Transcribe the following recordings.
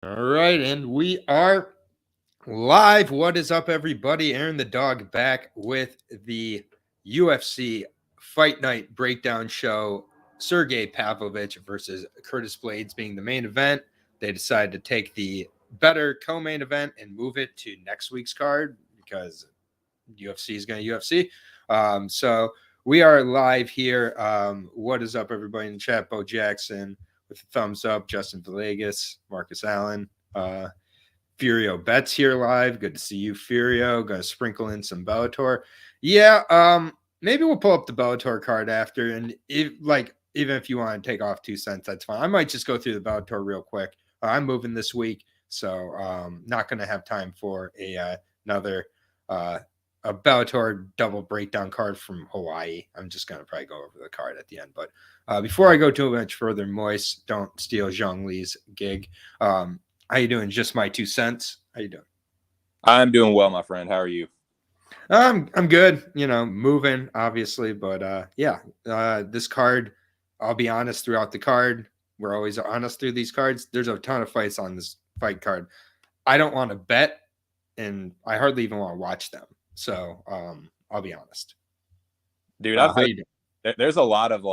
All right, and we are live. What is up, everybody? Aaron the Dog back with the UFC Fight Night Breakdown Show. Sergei Pavlovich versus Curtis Blaydes being the main event. They decided to take the better co-main event and move it to next week's card because UFC is going to UFC. So we are live here. What is up, everybody in the chat? Bo Jackson with a thumbs up. Justin Villegas, Marcus Allen. Furio Betts here live. Good to see you, Furio. Gonna sprinkle in some Bellator. Yeah, maybe we'll pull up the Bellator card after. And even if you want to take off 2 cents, that's fine. I might just go through the Bellator real quick. I'm moving this week, so not gonna have time for another a Bellator double breakdown card from Hawaii. I'm just gonna probably go over the card at the end. But before I go too much further, Moist, don't steal Zhang Li's gig. How you doing? Just my 2 cents. How you doing? I'm doing well, my friend. How are you? I'm good. Moving obviously, but this card. I'll be honest. Throughout the card, we're always honest through these cards. There's a ton of fights on this fight card. I don't want to bet, and I hardly even want to watch them. So I'll be honest. Dude, I feel there's a lot of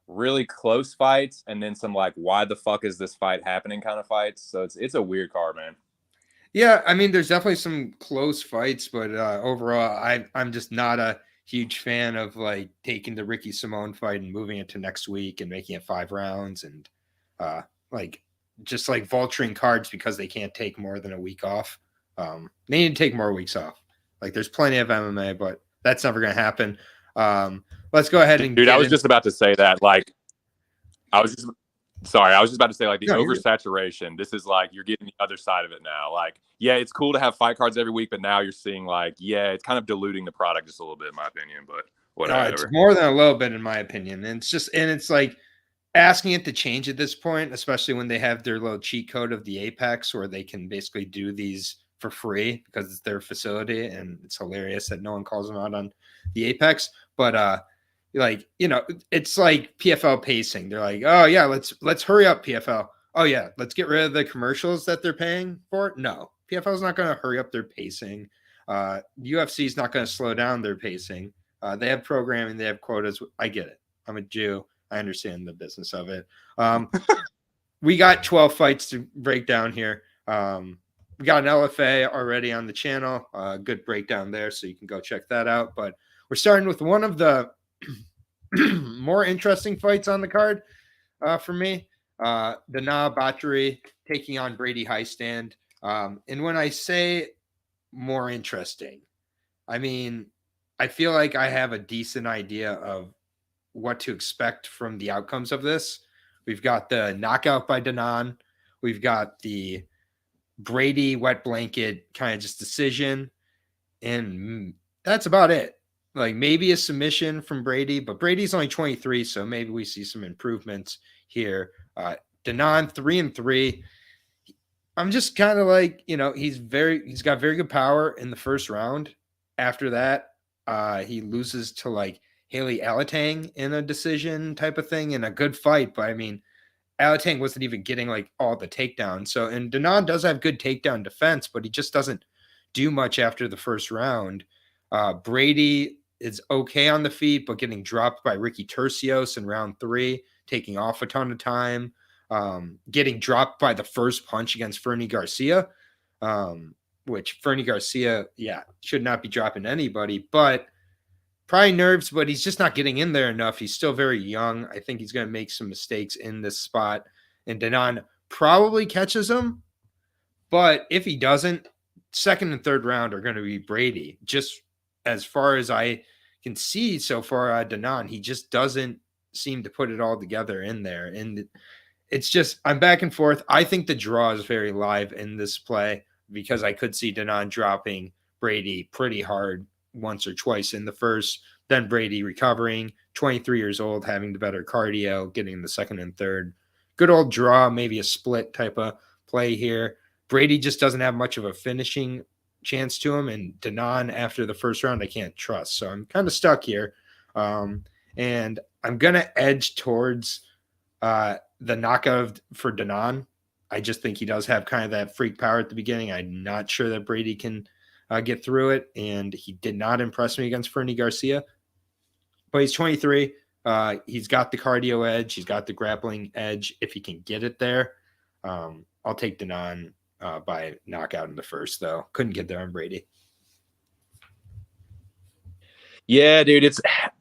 really close fights and then some why the fuck is this fight happening kind of fights. So it's a weird card, man. Yeah, I mean, there's definitely some close fights, but overall, I'm just not a huge fan of taking the Ricky Simone fight and moving it to next week and making it 5 rounds and just vulturing cards because they can't take more than a week off. They need to take more weeks off. There's plenty of MMA, but that's never going to happen. Let's go ahead and I was just about to say that. I was just about to say the oversaturation. This is you're getting the other side of it now. Yeah, it's cool to have fight cards every week, but now you're seeing it's kind of diluting the product just a little bit, in my opinion. But whatever. It's more than a little bit, in my opinion. And it's asking it to change at this point, especially when they have their little cheat code of the Apex where they can basically do these for free because it's their facility, and it's hilarious that no one calls them out on the Apex. But it's like PFL pacing. They're like, oh yeah, let's hurry up, PFL. Oh yeah, let's get rid of the commercials that they're paying for. No, PFL is not going to hurry up their pacing. UFC is not going to slow down their pacing. They have programming, they have quotas. I get it. I'm a Jew. I understand the business of it. We got 12 fights to break down here. We got an LFA already on the channel. Good breakdown there, so you can go check that out. But we're starting with one of the more interesting fights on the card for me. The Battery taking on Brady Highstand. And when I say more interesting, I mean, I feel like I have a decent idea of what to expect from the outcomes of this. We've got the knockout by Denon. We've got the Brady wet blanket kind of just decision. And that's about it. Maybe a submission from Brady, but Brady's only 23, so maybe we see some improvements here. Denon 3-3. I'm just kind of he's got very good power in the first round. After that, he loses to Haley Alatang in a decision type of thing in a good fight. But I mean, Alatang wasn't even getting all the takedowns. So, and Denon does have good takedown defense, but he just doesn't do much after the first round. Brady is okay on the feet, but getting dropped by Ricky Tercios in round 3, taking off a ton of time, getting dropped by the first punch against Fernie Garcia, which Fernie Garcia, should not be dropping anybody, but probably nerves, but he's just not getting in there enough. He's still very young. I think he's going to make some mistakes in this spot, and Denon probably catches him, but if he doesn't, second and third round are going to be Brady. Just as far as I can see so far, Denon, he just doesn't seem to put it all together in there. And it's just, I'm back and forth. I think the draw is very live in this play because I could see Denon dropping Brady pretty hard once or twice in the first, then Brady recovering, 23 years old, having the better cardio, getting the second and third. Good old draw, maybe a split type of play here. Brady just doesn't have much of a finishing chance to him, and Denon after the first round I can't trust. So I'm kind of stuck here. And I'm going to edge towards the knockout for Denon. I just think he does have kind of that freak power at the beginning. I'm not sure that Brady can get through it, and he did not impress me against Fernie Garcia. But he's 23. He's got the cardio edge. He's got the grappling edge if he can get it there. I'll take Denon by knockout in the first, though. Couldn't get there on Brady. Yeah, dude,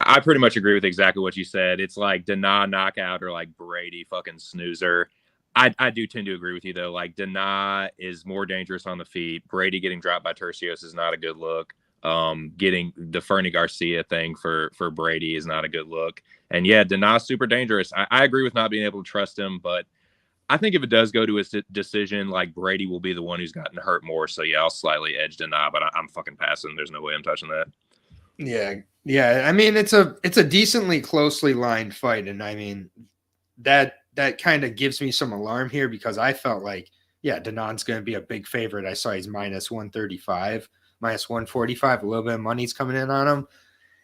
I pretty much agree with exactly what you said. It's like Denon knockout or like Brady fucking snoozer. I do tend to agree with you, though. Like, Denon is more dangerous on the feet. Brady getting dropped by Tercios is not a good look. Getting the Fernie Garcia thing for Brady is not a good look. And yeah, Denon's super dangerous. I agree with not being able to trust him, but I think if it does go to a decision, like, Brady will be the one who's gotten hurt more. So yeah, I'll slightly edge Denon, but I'm fucking passing. There's no way I'm touching that. Yeah. I mean, it's a decently closely lined fight, and I mean that kind of gives me some alarm here because I felt like, yeah, Denon's going to be a big favorite. I saw he's minus 135, minus 145. A little bit of money's coming in on him.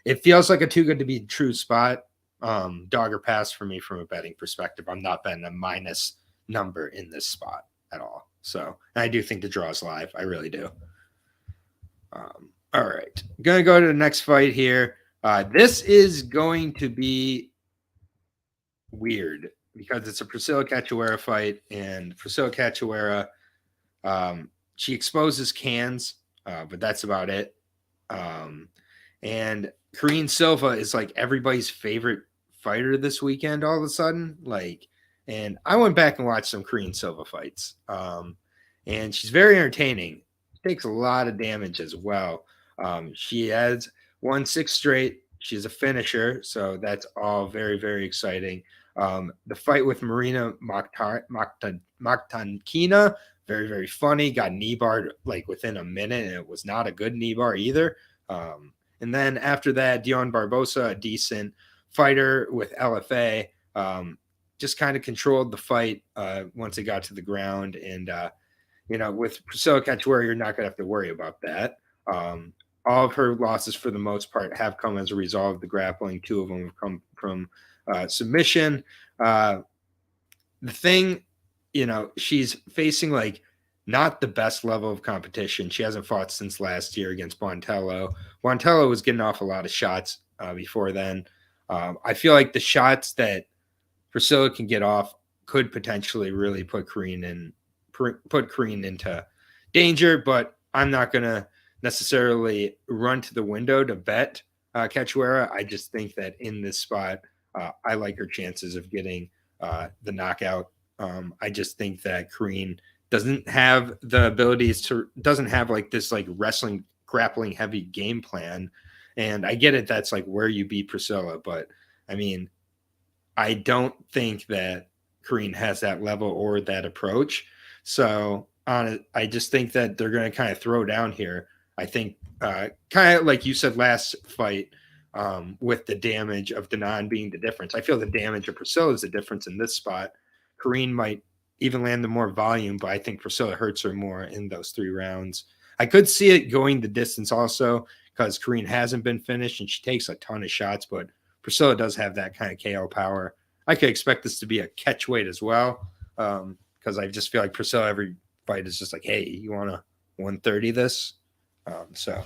It feels like a too good to be true spot. Dog or pass for me from a betting perspective. I'm not betting a minus number in this spot at all. So I do think the draw is live. I really do. All right. I'm going to go to the next fight here. This is going to be weird because it's a Priscilla Cachoeira fight, and Priscilla Cachoeira, she exposes cans, but that's about it. And Karine Silva is like everybody's favorite fighter this weekend all of a sudden. Like, and I went back and watched some Karine Silva fights. And she's very entertaining. She takes a lot of damage as well. She has won 6 straight. She's a finisher, so that's all very, very exciting. The fight with Marina Mokhtankina, very, very funny. Got knee barred like within a minute, and it was not a good knee bar either. And then after that, Dion Barbosa, a decent fighter with LFA, just kind of controlled the fight once it got to the ground. And, with Priscilla Cachoeira, you're not going to have to worry about that. All of her losses, for the most part, have come as a result of the grappling. 2 of them have come from submission. The thing, she's facing like not the best level of competition. She hasn't fought since last year against Bontello. Bontello was getting off a lot of shots before then. I feel like the shots that Priscilla can get off could potentially really put Karine into danger, but I'm not going to necessarily run to the window to bet Cachoeira. I just think that in this spot, I like her chances of getting the knockout. I just think that Karine doesn't have the abilities doesn't have like this like wrestling, grappling heavy game plan. And I get it. That's like where you beat Priscilla. But I mean, I don't think that Karine has that level or that approach. So I just think that they're going to kind of throw down here. I think kind of like you said last fight with the damage of Denon being the difference. I feel the damage of Priscilla is the difference in this spot. Karine might even land the more volume, but I think Priscilla hurts her more in those 3 rounds. I could see it going the distance also because Karine hasn't been finished and she takes a ton of shots, but Priscilla does have that kind of KO power. I could expect this to be a catch weight as well because I just feel like Priscilla every fight is just like, hey, you want to 130 this? So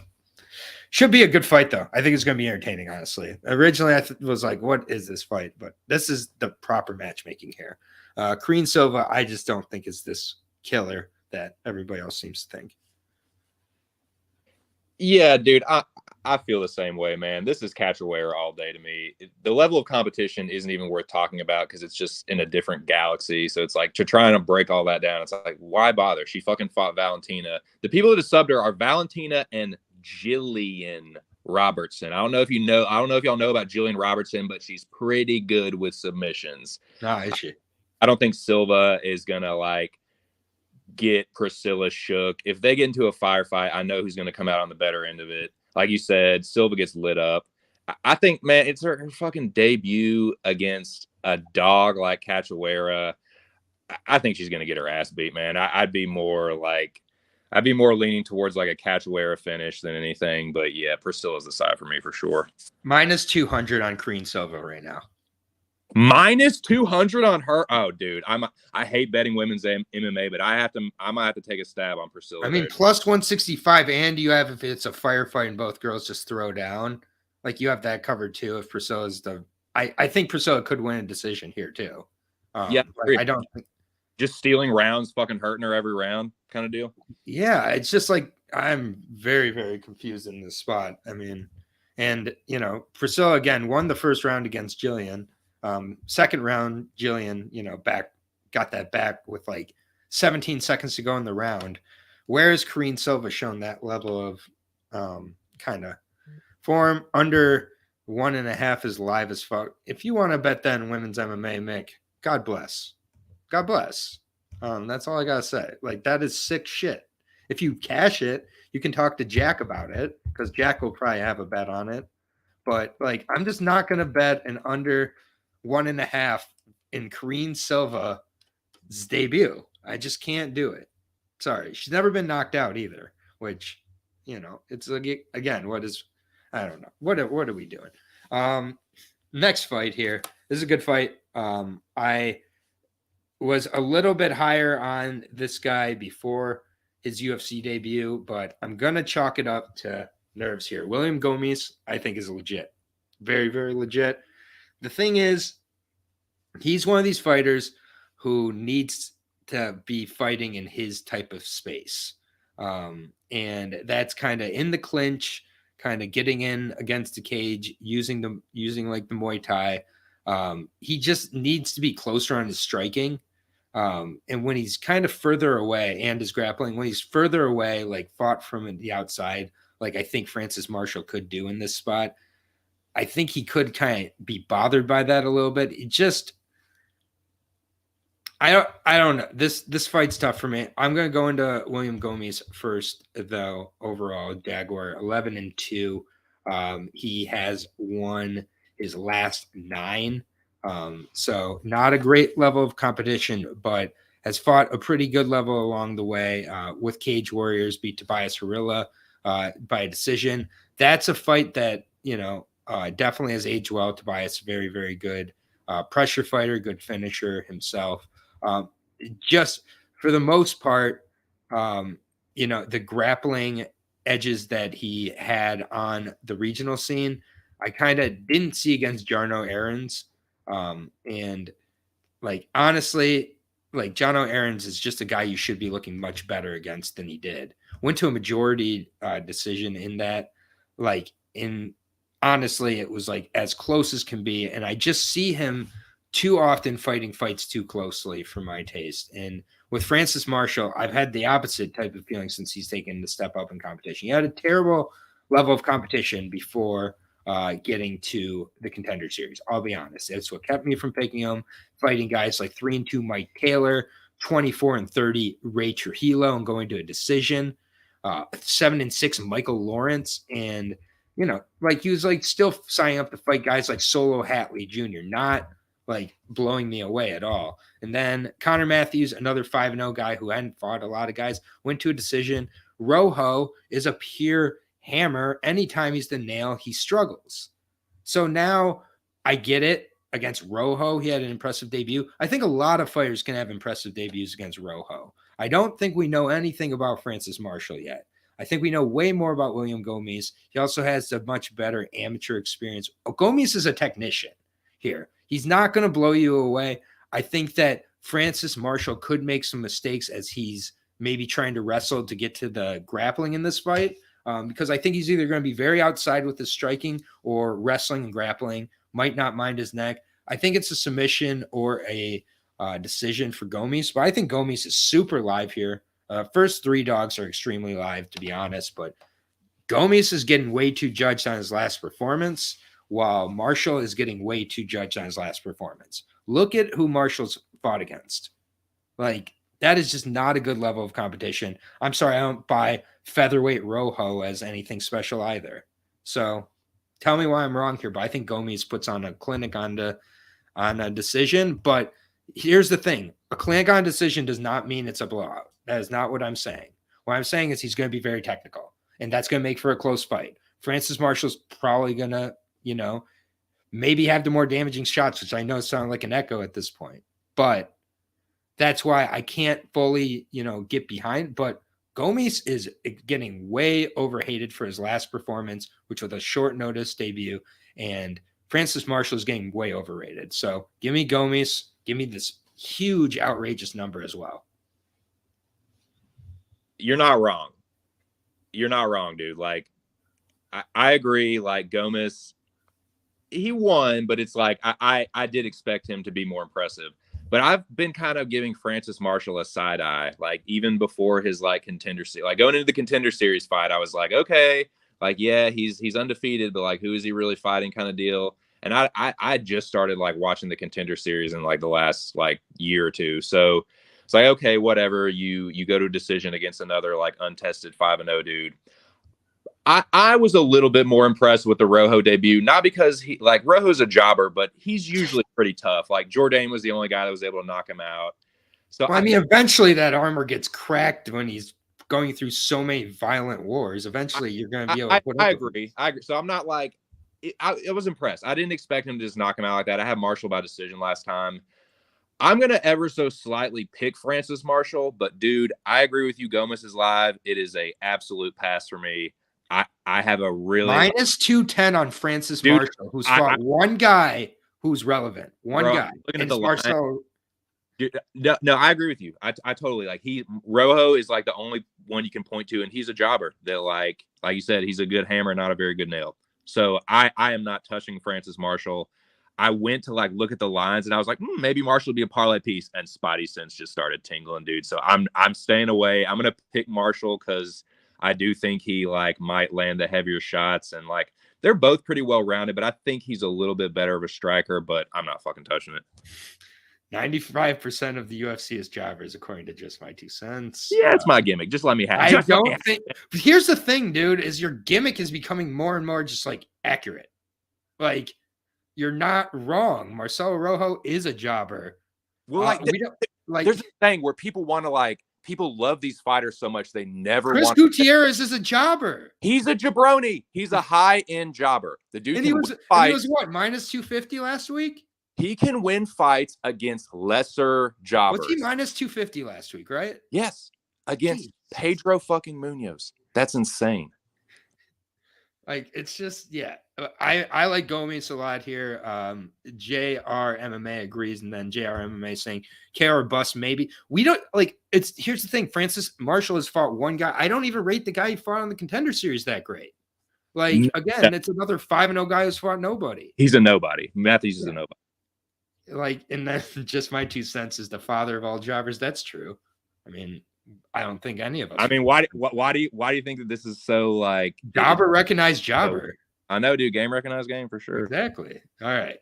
should be a good fight, though. I think it's going to be entertaining, honestly. Originally, I was like, what is this fight? But this is the proper matchmaking here. Karine Silva, I just don't think is this killer that everybody else seems to think. Yeah, dude, I feel the same way, man. This is Cachoeira all day to me. The level of competition isn't even worth talking about because it's just in a different galaxy. So it's like to try and break all that down. It's like, why bother? She fucking fought Valentina. The people that have subbed her are Valentina and Jillian Robertson. I don't know if y'all know about Jillian Robertson, but she's pretty good with submissions. Is she? I don't think Silva is gonna like get Priscilla shook. If they get into a firefight, I know who's going to come out on the better end of it. Like you said, Silva gets lit up. I think, man, it's her fucking debut against a dog like Cachoeira. I think she's going to get her ass beat, man. I'd be more leaning towards like a Cachoeira finish than anything. But yeah, Priscilla's the side for me for sure. Minus 200 on Karine Silva right now. Minus 200 on her. Oh, dude, I hate betting women's MMA, but I might have to take a stab on Priscilla. I mean, there. plus 165, and you have, if it's a firefight and both girls just throw down, like you have that covered too. If Priscilla's I think Priscilla could win a decision here too. Yeah, I don't think just stealing rounds, fucking hurting her every round, kind of deal. Yeah, it's just like I'm very, very confused in this spot. I mean, and Priscilla again won the first round against Jillian. Second round, Jillian, got that back with like 17 seconds to go in the round. Where has Karine Silva shown that level of kind of form? Under 1.5 is live as fuck. If you want to bet that in women's MMA, Mick, God bless. God bless. That's all I gotta say. Like, that is sick shit. If you cash it, you can talk to Jack about it, because Jack will probably have a bet on it. But like, I'm just not gonna bet an under 1.5 in Karine Silva's debut. I just can't do it. Sorry. She's never been knocked out either, which, it's again, I don't know. What are we doing? Next fight here. This is a good fight. I was a little bit higher on this guy before his UFC debut, but I'm going to chalk it up to nerves here. William Gomes, I think, is legit. Very, very legit. The thing is, he's one of these fighters who needs to be fighting in his type of space. And that's kind of in the clinch, kind of getting in against the cage, using like the Muay Thai. He just needs to be closer on his striking. And when he's kind of further away and his grappling, when he's further away, like fought from the outside, like I think Francis Marshall could do in this spot, I think he could kind of be bothered by that a little bit. It just, I don't know. This fight's tough for me. I'm going to go into William Gomes first, though. Overall, Jaguar 11-2. He has won his last 9. So not a great level of competition, but has fought a pretty good level along the way. With Cage Warriors, beat Tobias Harila by a decision. That's a fight that definitely has aged well. Tobias, very, very good pressure fighter, good finisher himself. Just for the most part, the grappling edges that he had on the regional scene, I kind of didn't see against Jarno Aarons. And like, honestly, like Jarno Aarons is just a guy you should be looking much better against than he did. Went to a majority decision in that, honestly, it was like as close as can be. And I just see him too often fighting fights too closely for my taste. And with Francis Marshall, I've had the opposite type of feeling since he's taken the step up in competition. He had a terrible level of competition before getting to the Contender Series. I'll be honest. It's what kept me from picking him, fighting guys like 3-2 Mike Taylor, 24-30 Ray Trujillo, and going to a decision, 7-6 Michael Lawrence, and he was like still signing up to fight guys like Solo Hatley Jr., not like blowing me away at all. And then Connor Matthews, another 5-0 guy who hadn't fought a lot of guys, went to a decision. Rojo is a pure hammer. Anytime he's the nail, he struggles. So now I get it. Against Rojo, he had an impressive debut. I think a lot of fighters can have impressive debuts against Rojo. I don't think we know anything about Francis Marshall yet. I think we know way more about William Gomes. He also has a much better amateur experience. Gomes is a technician here. He's not going to blow you away. I think that Francis Marshall could make some mistakes as he's maybe trying to wrestle to get to the grappling in this fight, because I think he's either going to be very outside with his striking or wrestling and grappling, might not mind his neck. I think it's a submission or a decision for Gomes, but I think Gomes is super live here. First 3 dogs are extremely live, to be honest, but Gomes is getting way too judged on his last performance, while Marshall is getting way too judged on his last performance. Look at who Marshall's fought against. Like, that is just not a good level of competition. I'm sorry, I don't buy featherweight Rojo as anything special either. So tell me why I'm wrong here, but I think Gomes puts on a clinic on a decision. But here's the thing. A clinic on decision does not mean it's a blowout. That is not what I'm saying. What I'm saying is he's going to be very technical, and that's going to make for a close fight. Francis Marshall's probably going to, maybe have the more damaging shots, which I know sound like an echo at this point. But that's why I can't fully, get behind. But Gomes is getting way overhated for his last performance, which was a short notice debut. And Francis Marshall is getting way overrated. So give me Gomes. Give me this huge, outrageous number as well. You're not wrong. You're not wrong, dude. Like, I agree. Like, Gomes, he won, but it's like I did expect him to be more impressive. But I've been kind of giving Francis Marshall a side eye, like even before his contender series, like going into the contender series fight, I was like, okay, like yeah, he's undefeated, but like who is he really fighting, kind of deal. And I just started like watching the contender series in like the last like year or two, so it's like okay, whatever. You go to a decision against another like untested 5-0 dude. I was a little bit more impressed with the Rojo debut, not because he like Rojo's a jobber, but he's usually pretty tough. Like Jourdain was the only guy that was able to knock him out. So well, I mean, eventually that armor gets cracked when he's going through so many violent wars. Eventually, you're going to be able to put up. I agree. So I'm not like I was impressed. I didn't expect him to just knock him out like that. I had Marshall by decision last time. I'm going to ever so slightly pick Francis Marshall, but dude, I agree with you. Gomes is live. It is a absolute pass for me. I have a really minus 210 on Francis Marshall, who's fought one guy who's relevant. One guy. Looking at the Marshall. Dude, no, I agree with you. I totally like Rojo is like the only one you can point to, and he's a jobber that like you said, he's a good hammer, not a very good nail. So I am not touching Francis Marshall. I went to like look at the lines and I was like, maybe Marshall would be a parlay piece, and Spidey sense just started tingling, dude. So I'm staying away. I'm gonna pick Marshall because I do think he like might land the heavier shots, and like they're both pretty well rounded, but I think he's a little bit better of a striker, but I'm not fucking touching it. 95% of the UFC is jobbers, according to just my 2 cents. Yeah, it's my gimmick. Just let me have it. I don't think. Here's the thing, dude: is your gimmick is becoming more and more just like accurate. Like you're not wrong. Marcelo Rojo is a jobber. Well, we don't like. There's a thing where people want to like. People love these fighters so much they never Chris want. Gutierrez is a jobber. He's a jabroni. He's a high-end jobber. The dude and he was what, minus 250 last week? He can win fights against lesser jobbers. Was he minus 250 last week, right? Yes. Against Pedro fucking Munoz. That's insane. Like, it's just, yeah. I like Gomes a lot here. JR MMA agrees, and then JR MMA saying KR bust maybe. We don't like here's the thing. Francis Marshall has fought one guy. I don't even rate the guy he fought on the contender series that great. Like, again, it's another 5-0 guy who's fought nobody. He's a nobody. Matthews is a nobody. Like, and then just my 2 cents is the father of all jobbers. That's true. I mean, I don't think any of us. I mean, why do you think that this is so like jobber recognized jobber? I know, dude. Game recognized game for sure. Exactly. All right.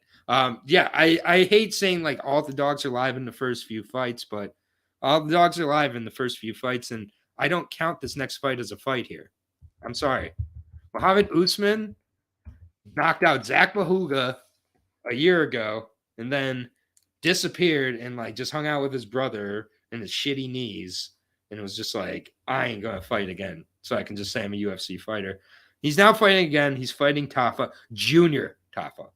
Yeah, I hate saying like all the dogs are live in the first few fights, but all the dogs are live in the first few fights, and I don't count this next fight as a fight here. I'm sorry. Muhammad Usman knocked out Zach Mahuga a year ago, and then disappeared and like just hung out with his brother and his shitty knees. And it was just like, I ain't going to fight again. So I can just say I'm a UFC fighter. He's now fighting again. He's fighting Taffa, Junior Taffa.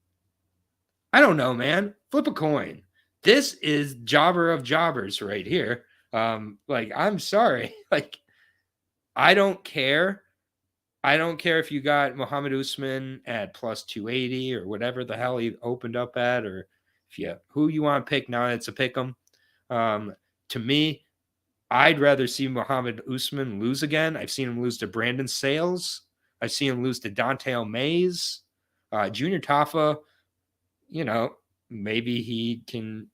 I don't know, man. Flip a coin. This is jobber of jobbers right here. Like, I'm sorry. Like, I don't care. I don't care if you got Muhammad Usman at plus 280 or whatever the hell he opened up at, or if who you want to pick now. It's a pick 'em. To me, I'd rather see Muhammad Usman lose again. I've seen him lose to Brandon Sales. I've seen him lose to Dante Mays. Junior Taffa, maybe he can,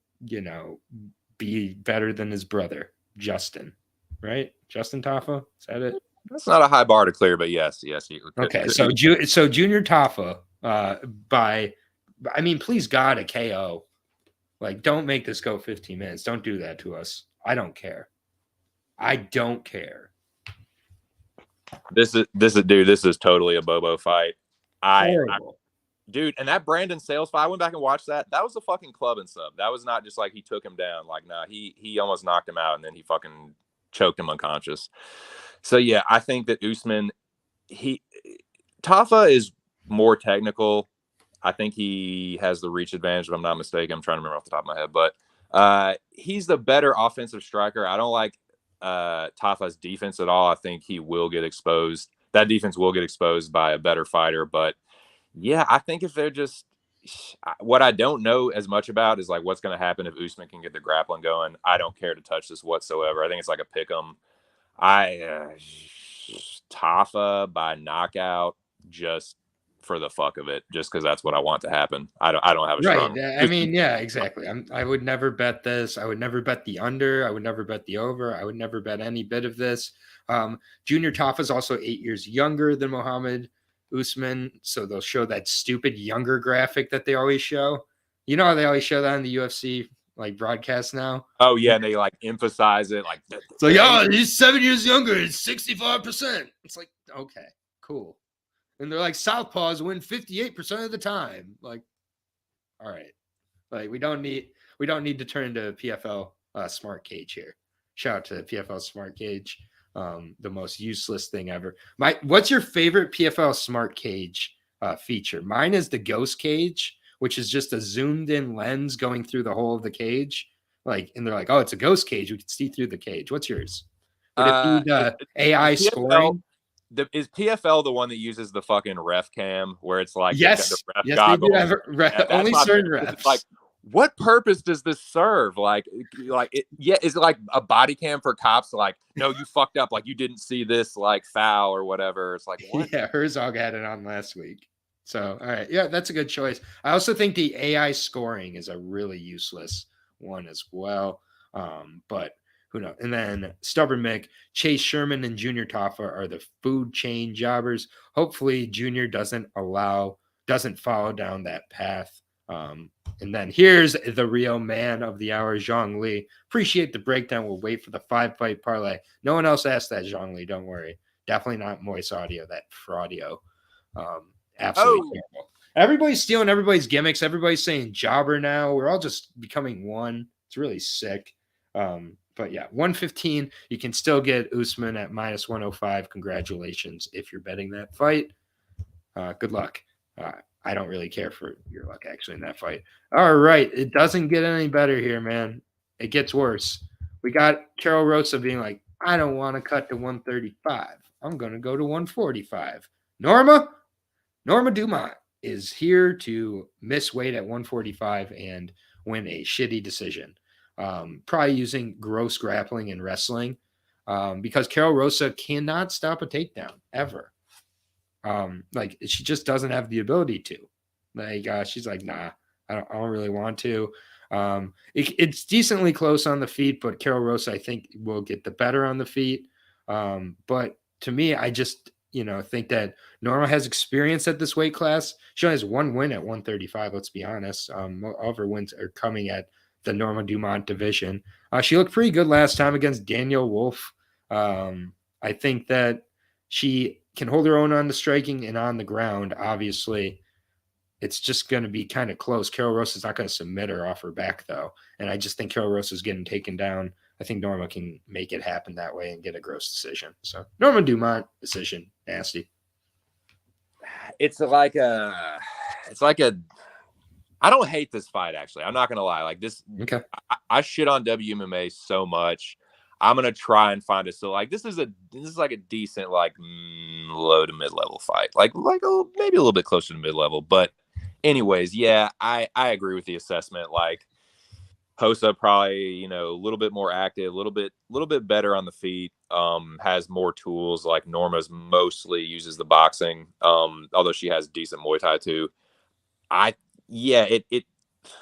be better than his brother, Justin, right? Justin Taffa, is that it? That's not a high bar to clear, but yes. Okay, so Junior Taffa, please God, a KO. Like, don't make this go 15 minutes. Don't do that to us. I don't care. I don't care. This is totally a Bobo fight. Horrible. Dude, and that Brandon Sales fight, I went back and watched that. That was a fucking club and sub. That was not just like he took him down. Like, nah, he almost knocked him out and then he fucking choked him unconscious. So yeah, I think that Usman, Taffa is more technical. I think he has the reach advantage, if I'm not mistaken. I'm trying to remember off the top of my head, but he's the better offensive striker. I don't like Taffa's defense at all. I think he will get exposed. That defense will get exposed by a better fighter. But yeah, I think if they're just what I don't know as much about is like what's going to happen if Usman can get the grappling going. I don't care to touch this whatsoever. I think it's like a pick 'em. Taffa by knockout just for the fuck of it, just because that's what I want to happen. I don't have a strong. I mean, yeah, exactly. I would never bet this. I would never bet the under. I would never bet the over. I would never bet any bit of this. Junior Taffa is also 8 years younger than Muhammad Usman, so they'll show that stupid younger graphic that they always show. You know how they always show that in the UFC like broadcast now? Oh yeah, and they like emphasize it like it's like, oh, he's 7 years younger, it's 65%. It's like, okay, cool. And they're like, Southpaws win 58% of the time. Like, all right. Like, we don't need to turn into PFL Smart Cage here. Shout out to PFL Smart Cage. The most useless thing ever. What's your favorite PFL Smart Cage feature? Mine is the Ghost Cage, which is just a zoomed in lens going through the whole of the cage. Like, and they're like, oh, it's a ghost cage. We can see through the cage. What's yours? Would it be the AI PFL, scoring? Is PFL the one that uses the fucking ref cam where it's like yes, the ref yes, goggles? They do have only certain refs. It's like, what purpose does this serve? Is it like a body cam for cops? Like, no, you fucked up. Like, you didn't see this like foul or whatever. It's like, what? Yeah, Herzog had it on last week. So, all right, yeah, that's a good choice. I also think the AI scoring is a really useless one as well. But who knows? And then Stubborn Mick, Chase Sherman, and Junior Taffa are the food chain jobbers. Hopefully, Junior doesn't follow down that path. And then here's the real man of the hour, Zhang Li. Appreciate the breakdown. We'll wait for the 5-fight parlay. No one else asked that, Zhang Li. Don't worry. Definitely not Moist Audio, that fraudio. Absolutely terrible. Everybody's stealing everybody's gimmicks. Everybody's saying jobber now. We're all just becoming one. It's really sick. But yeah, 115. You can still get Usman at minus 105. Congratulations if you're betting that fight. Good luck. I don't really care for your luck actually in that fight. All right. It doesn't get any better here, man. It gets worse. We got Carol Rosa being like, I don't want to cut to 135. I'm going to go to 145. Norma Dumont is here to miss weight at 145 and win a shitty decision. Probably using gross grappling and wrestling because Carol Rosa cannot stop a takedown ever. Like she just doesn't have the ability to. Like she's like, nah, I don't really want to. It's decently close on the feet, but Carol Rosa I think will get the better on the feet. But to me, I just think that Norma has experience at this weight class. She only has one win at 135. Let's be honest. All of her wins are coming at the Norma Dumont division. She looked pretty good last time against Danielle Wolf. I think that she can hold her own on the striking and on the ground. Obviously, it's just going to be kind of close. Carol Rosa is not going to submit her off her back, though. And I just think Carol Rosa is getting taken down. I think Norma can make it happen that way and get a gross decision. So Norma Dumont decision, nasty. It's like a I don't hate this fight, actually. I'm not going to lie. Like this, okay. I shit on WMMA so much. I'm going to try and find it. So like, this is like a decent, like low to mid-level fight, like maybe a little bit closer to mid-level. But anyways, yeah, I agree with the assessment. Like Hosa probably, a little bit more active, a little bit better on the feet, has more tools. Like Norma's mostly uses the boxing, although she has decent Muay Thai too.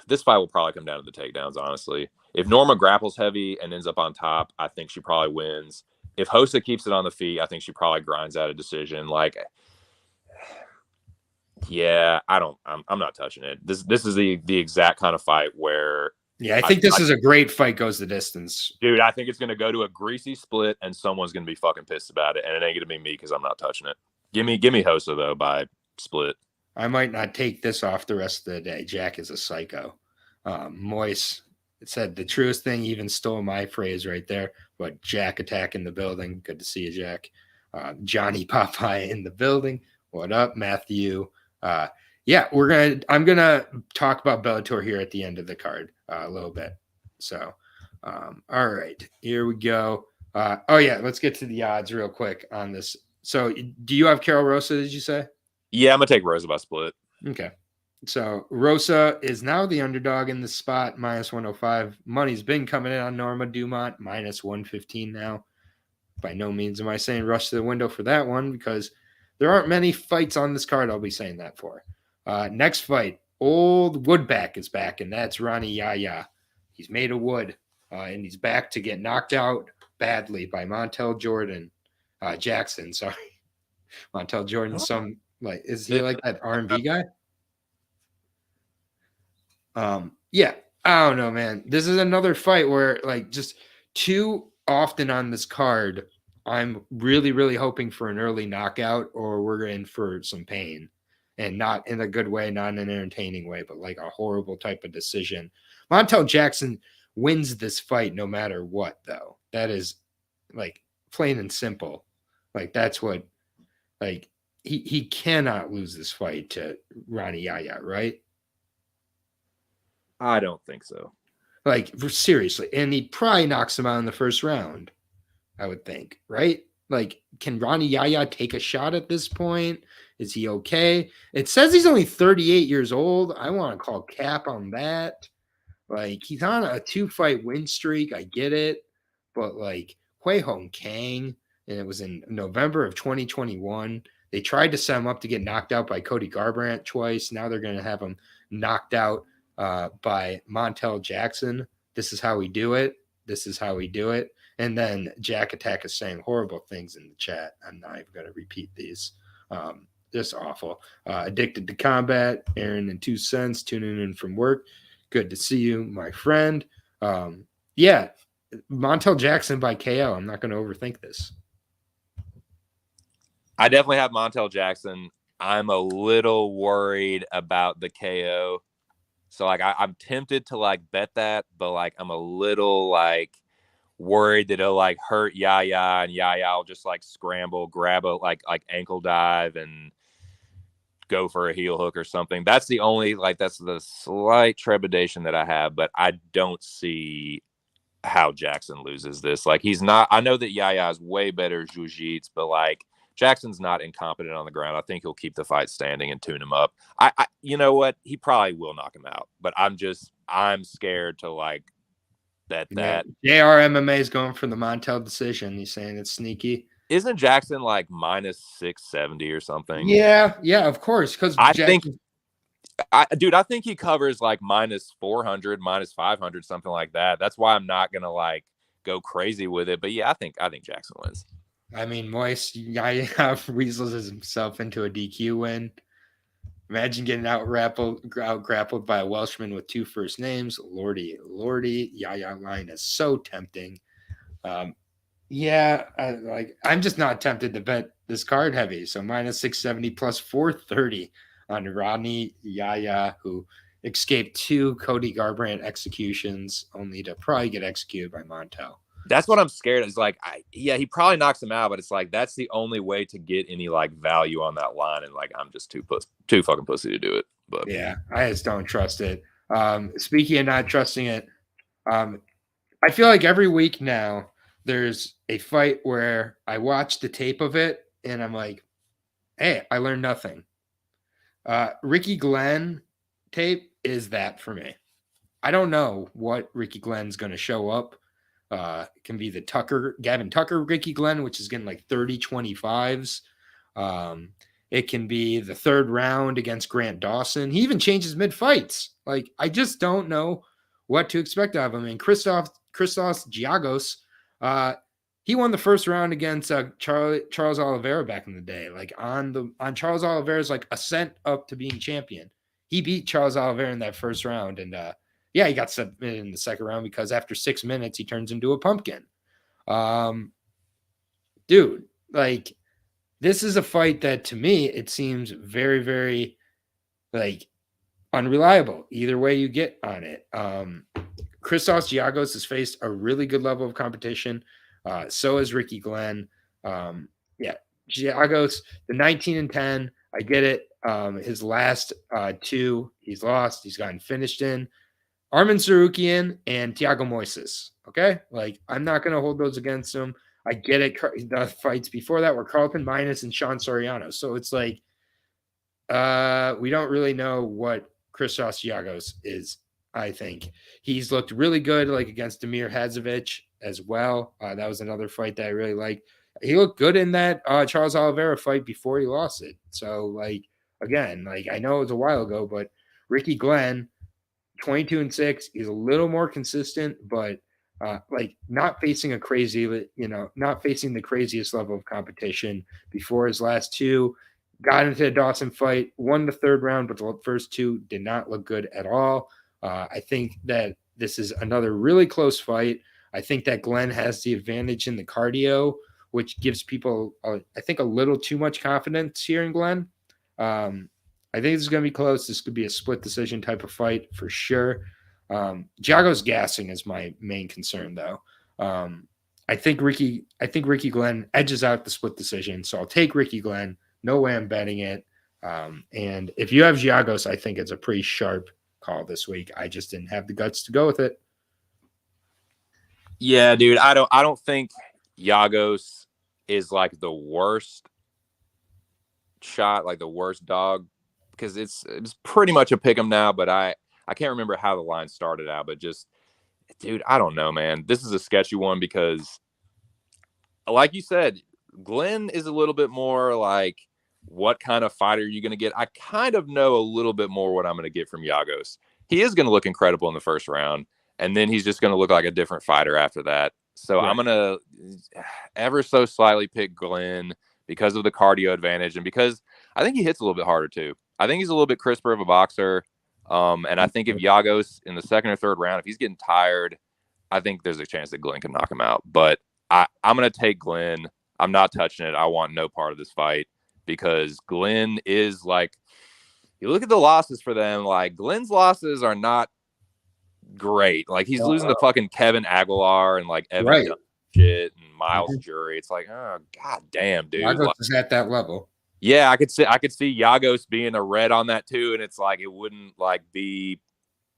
This fight will probably come down to the takedowns, honestly. If Norma grapples heavy and ends up on top, I think she probably wins. If Hosa keeps it on the feet, I think she probably grinds out a decision. Like, yeah, I'm not touching it. This is the exact kind of fight where. Yeah, I think this is a great fight, goes the distance. Dude, I think it's going to go to a greasy split and someone's going to be fucking pissed about it. And it ain't going to be me because I'm not touching it. Give me Hosa, though, by split. I might not take this off the rest of the day. Jack is a psycho. Moise said the truest thing, even stole my phrase right there. But Jack attack in the building. Good to see you, Jack. Johnny Popeye in the building. What up, Matthew? yeah, I'm gonna talk about Bellator here at the end of the card a little bit. So, all right, here we go. Oh yeah, let's get to the odds real quick on this. So, do you have Carol Rosa? Did you say? Yeah, I'm gonna take Rosa by split. Okay. So Rosa is now the underdog in the spot, minus 105. Money's been coming in on Norma Dumont, minus 115 now. By no means am I saying rush to the window for that one because there aren't many fights on this card I'll be saying that for. Next fight, old Woodback is back, and that's Ronnie Yaya. He's made of wood, and he's back to get knocked out badly by Jackson. Sorry. Montel Jordan, is he like that R&B guy? Yeah, I don't know, man. This is another fight where like just too often on this card, I'm really, really hoping for an early knockout or we're in for some pain, and not in a good way, not in an entertaining way, but like a horrible type of decision. Montel Jackson wins this fight no matter what, though. That is like plain and simple. Like that's what like he cannot lose this fight to Ronnie Yaya, right? I don't think so. Like seriously, and he probably knocks him out in the first round, I would think, right? Like, can Ronnie Yaya take a shot at this point? Is he okay? It says he's only 38 years old. I want to call cap on that. Like, he's on a 2-fight win streak. I get it. But like Hui Hong Kang, and it was in November of 2021. They tried to set him up to get knocked out by Cody Garbrandt twice. Now they're going to have him knocked out by Montel Jackson. This is how we do it. This is how we do it. And then Jack Attack is saying horrible things in the chat. I'm not even going to repeat these. Just awful. Addicted to Combat. Aaron and 2 cents tuning in from work. Good to see you, my friend. Yeah, Montel Jackson by KO. I'm not going to overthink this. I definitely have Montel Jackson. I'm a little worried about the KO. So like I'm tempted to like bet that, but like I'm a little like worried that it'll like hurt Yaya, and Yaya will just like scramble, grab a like ankle dive and go for a heel hook or something. That's the only that's the slight trepidation that I have, but I don't see how Jackson loses this. Like he's not. I know that Yaya is way better jiu-jitsu, but like Jackson's not incompetent on the ground. I think he'll keep the fight standing and tune him up. I you know what? He probably will knock him out, but I'm scared to like that. JR MMA is going for the Montel decision. He's saying it's sneaky. Isn't Jackson like minus 670 or something? Yeah, of course. Because I think he covers like minus 400, minus 500, something like that. That's why I'm not gonna like go crazy with it. But yeah, I think Jackson wins. I mean, Moist Yaya weasels himself into a DQ win. Imagine getting out grappled by a Welshman with 2 first names. Lordy, Yaya line is so tempting. Yeah, I'm just not tempted to bet this card heavy. So minus 670 plus 430 on Ronnie Yaya, who escaped 2 Cody Garbrandt executions, only to probably get executed by Montel. That's what I'm scared of. Is like, he probably knocks him out, but it's like that's the only way to get any like value on that line, and like I'm just too fucking pussy to do it. But yeah, I just don't trust it. Speaking of not trusting it, I feel like every week now there's a fight where I watch the tape of it and I'm like, hey, I learned nothing. Ricky Glenn tape is that for me. I don't know what Ricky Glenn's going to show up. It can be the Gavin Tucker, Ricky Glenn, which is getting like 30-25s. It can be the 3rd round against Grant Dawson. He even changes mid-fights. Like, I just don't know what to expect of him. And Christos Giagos, he won the 1st round against Charles Oliveira back in the day. Like on Charles Oliveira's like ascent up to being champion. He beat Charles Oliveira in that 1st round, and yeah, he got submitted in the 2nd round because after 6 minutes, he turns into a pumpkin. Dude, like, this is a fight that, to me, it seems very, very, like, unreliable. Either way you get on it. Christos Giagos has faced a really good level of competition. So has Ricky Glenn. Yeah, Giagos, the 19-10, I get it. His last 2, he's lost. He's gotten finished in. Arman Tsarukyan and Thiago Moises. Okay, like I'm not going to hold those against him. I get it. The fights before that were Carlton Minus and Sean Soriano. So it's like we don't really know what Christos Giagos is. I think he's looked really good, like against Damir Hadzovic as well. That was another fight that I really liked. He looked good in that Charles Oliveira fight before he lost it. So, like, again, like I know it was a while ago, but Ricky Glenn, 22-6, he's a little more consistent, but like not facing not facing the craziest level of competition before his last 2. Got into the Dawson fight, won the 3rd round, but the first 2 did not look good at all. I think that this is another really close fight. I think that Glenn has the advantage in the cardio, which gives people, I think, a little too much confidence here in Glenn. I think this is going to be close. This could be a split decision type of fight for sure. Giagos gassing is my main concern, though. I think Ricky Glenn edges out the split decision, so I'll take Ricky Glenn. No way I'm betting it. And if you have Giagos, I think it's a pretty sharp call this week. I just didn't have the guts to go with it. Yeah, dude. I don't think Giagos is like the worst shot, like the worst dog, because it's pretty much a pick 'em now, but I can't remember how the line started out, but just, dude, I don't know, man. This is a sketchy one because, like you said, Glenn is a little bit more like, what kind of fighter are you going to get? I kind of know a little bit more what I'm going to get from Giagos. He is going to look incredible in the first round, and then he's just going to look like a different fighter after that. So right. I'm going to ever so slightly pick Glenn because of the cardio advantage and because I think he hits a little bit harder too. I think he's a little bit crisper of a boxer. And I think if Giagos in the 2nd or 3rd round, if he's getting tired, I think there's a chance that Glenn can knock him out. But I'm going to take Glenn. I'm not touching it. I want no part of this fight because Glenn is like, you look at the losses for them, like Glenn's losses are not great. Like he's losing to fucking Kevin Aguilar and like Evan Dunn shit and Miles Jury. It's like, oh god damn, dude. Giagos is at that level. Yeah, I could see Giagos being a red on that too, and it's like it wouldn't like be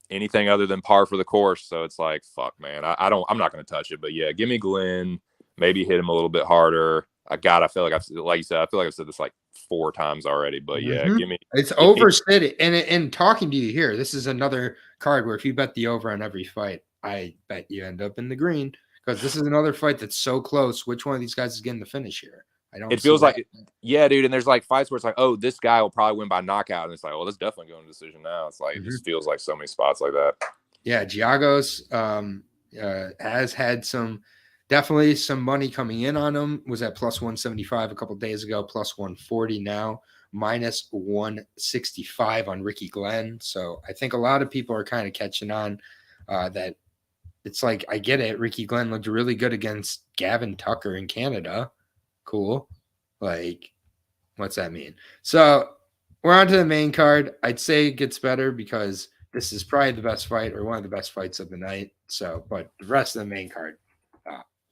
anything other than par for the course. So it's like, fuck, man. I'm not gonna touch it. But yeah, give me Glenn. Maybe hit him a little bit harder. I feel like like you said, I feel like I've said this like 4 times already. But yeah, give me. It's overstated. And talking to you here, this is another card where if you bet the over on every fight, I bet you end up in the green because this is another fight that's so close. Which one of these guys is getting the finish here? It feels like, yeah, dude. And there's like fights where it's like, oh, this guy will probably win by knockout. And it's like, well, that's definitely going to decision now. It's like, it just feels like so many spots like that. Yeah. Giagos has had definitely some money coming in on him. Was at plus 175 a couple days ago, plus 140 now, minus 165 on Ricky Glenn. So I think a lot of people are kind of catching on that. It's like, I get it. Ricky Glenn looked really good against Gavin Tucker in Canada. Cool. Like, what's that mean? So we're on to the main card. I'd say it gets better because this is probably the best fight or one of the best fights of the night. So, but the rest of the main card,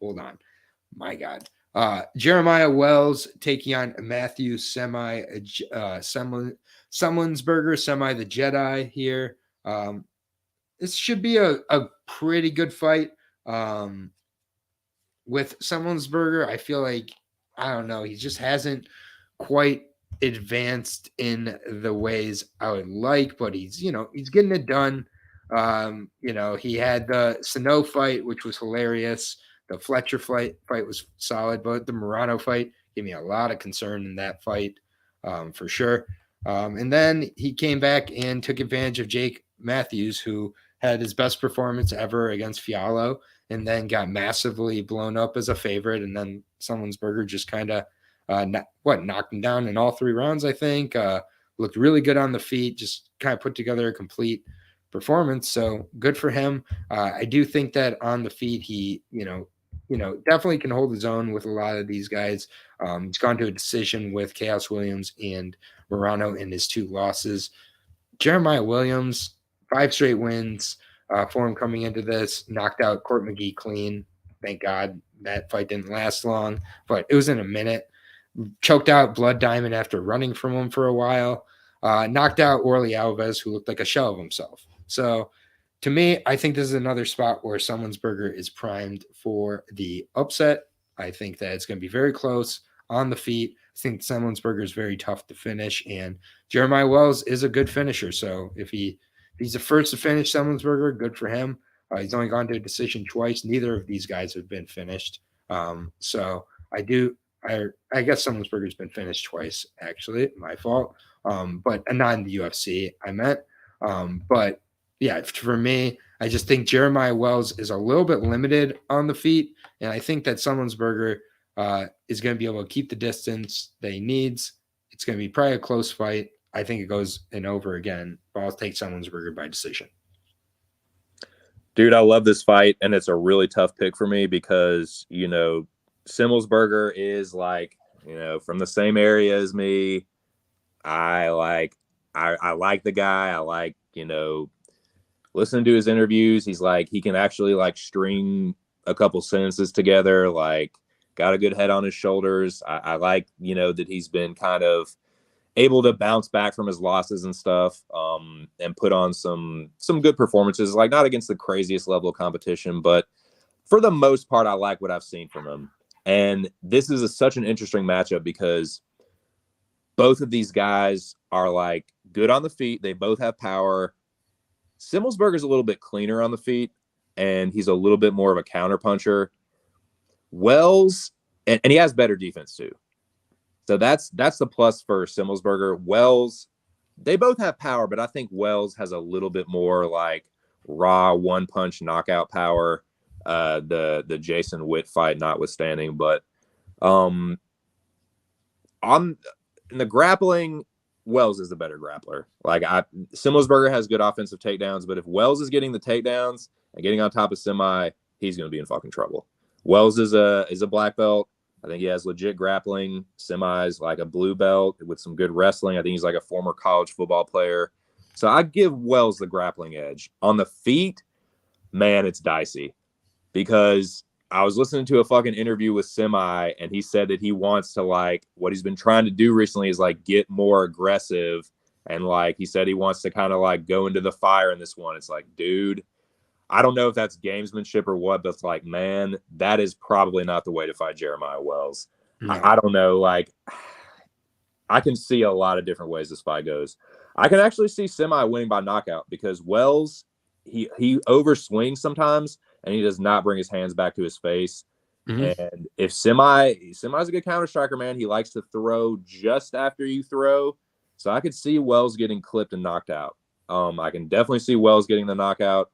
hold on. My God. Jeremiah Wells taking on Matthew Semelsberger, Semi the Jedi here. This should be a pretty good fight. With Semelsberger, I feel like, I don't know, he just hasn't quite advanced in the ways I would like, but he's getting it done. He had the Sano fight, which was hilarious. The Fletcher fight was solid, but the Morano fight gave me a lot of concern in that fight, for sure. And then he came back and took advantage of Jake Matthews, who had his best performance ever against Fiallo, and then got massively blown up as a favorite. And then Semelsberger just kind of knocked him down in all 3 rounds, I think. Looked really good on the feet, just kind of put together a complete performance. So good for him. I do think that on the feet, he, definitely can hold his own with a lot of these guys. He's gone to a decision with Chaos Williams and Morano in his 2 losses. Jeremiah Williams, 5 straight wins for him coming into this. Knocked out Court McGee clean. Thank God that fight didn't last long, but it was in a minute. Choked out Blood Diamond after running from him for a while. knocked out Orly Alves, who looked like a shell of himself. So to me, I think this is another spot where Semmelsberger is primed for the upset. I think that it's going to be very close on the feet. I think Semmelsberger is very tough to finish, and Jeremiah Wells is a good finisher. So if he's the first to finish Semmelsberger, good for him. He's only gone to a decision twice. Neither of these guys have been finished. So I guess Semmelsberger's been finished twice, actually. My fault. But not in the UFC, I meant. But yeah, for me, I just think Jeremiah Wells is a little bit limited on the feet. And I think that Semmelsberger is going to be able to keep the distance that he needs. It's going to be probably a close fight. I think it goes in over again, but I'll take Semmelsberger by decision. Dude, I love this fight, and it's a really tough pick for me because, Semmelsberger is from the same area as me. I like the guy. I like, listening to his interviews. He's he can actually string a couple sentences together, got a good head on his shoulders. I like, that he's been kind of able to bounce back from his losses and stuff, and put on some good performances, not against the craziest level of competition, but for the most part, I like what I've seen from him. And this is such an interesting matchup because both of these guys are good on the feet. They both have power. Semmelsberger's a little bit cleaner on the feet, and he's a little bit more of a counter puncher. Wells, and he has better defense too. So that's the plus for Semmelsberger. Wells, they both have power, but I think Wells has a little bit more raw one-punch knockout power. The Jason Witt fight notwithstanding, but in the grappling, Wells is the better grappler. Semmelsberger has good offensive takedowns, but if Wells is getting the takedowns and getting on top of Semi, he's going to be in fucking trouble. Wells is a black belt. I think he has legit grappling. Semi's a blue belt with some good wrestling. I think he's a former college football player. So I give Wells the grappling edge. On the feet, man, it's dicey because I was listening to a fucking interview with Semi, and he said that he wants to what he's been trying to do recently is get more aggressive. And he said he wants to kind of go into the fire in this one. It's dude, I don't know if that's gamesmanship or what, but it's man, that is probably not the way to fight Jeremiah Wells. No. I don't know. I can see a lot of different ways this fight goes. I can actually see Semi winning by knockout because Wells, he overswings sometimes, and he does not bring his hands back to his face. Mm-hmm. And if Semi's a good counter striker, man, he likes to throw just after you throw. So I could see Wells getting clipped and knocked out. I can definitely see Wells getting the knockout.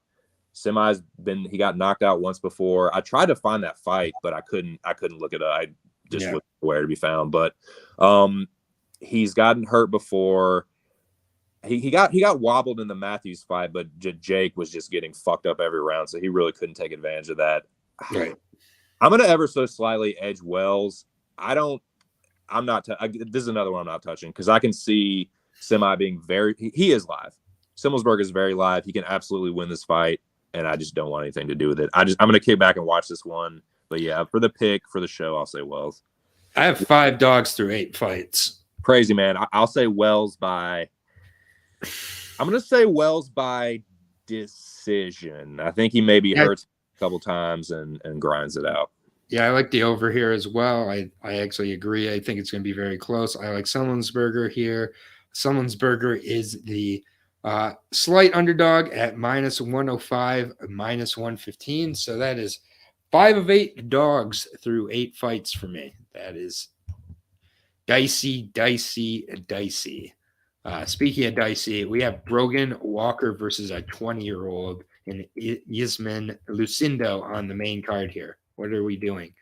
He got knocked out once before. I tried to find that fight, but I couldn't look it up. I just wasn't where to be found. But he's gotten hurt before. He got wobbled in the Matthews fight, but Jake was just getting fucked up every round, so he really couldn't take advantage of that. Right. I'm gonna ever so slightly edge Wells. This is another one I'm not touching because I can see Semi being he is live. Semmelsberger is very live. He can absolutely win this fight, and I just don't want anything to do with it. I'm gonna kick back and watch this one. But yeah, for the pick for the show, I'll say Wells. I have 5 dogs through 8 fights. Crazy, man. I'll say Wells by. I'm gonna say Wells by decision. I think he maybe hurts a couple times and grinds it out. Yeah, I like the over here as well. I actually agree. I think it's going to be very close. I like Semmelsberger here. Semmelsberger is the slight underdog at -105, -115. So that is 5 of 8 dogs through 8 fights for me. That is dicey. Speaking of dicey, we have Brogan Walker versus a 20-year-old and Usman Lucinda on the main card here. What are we doing?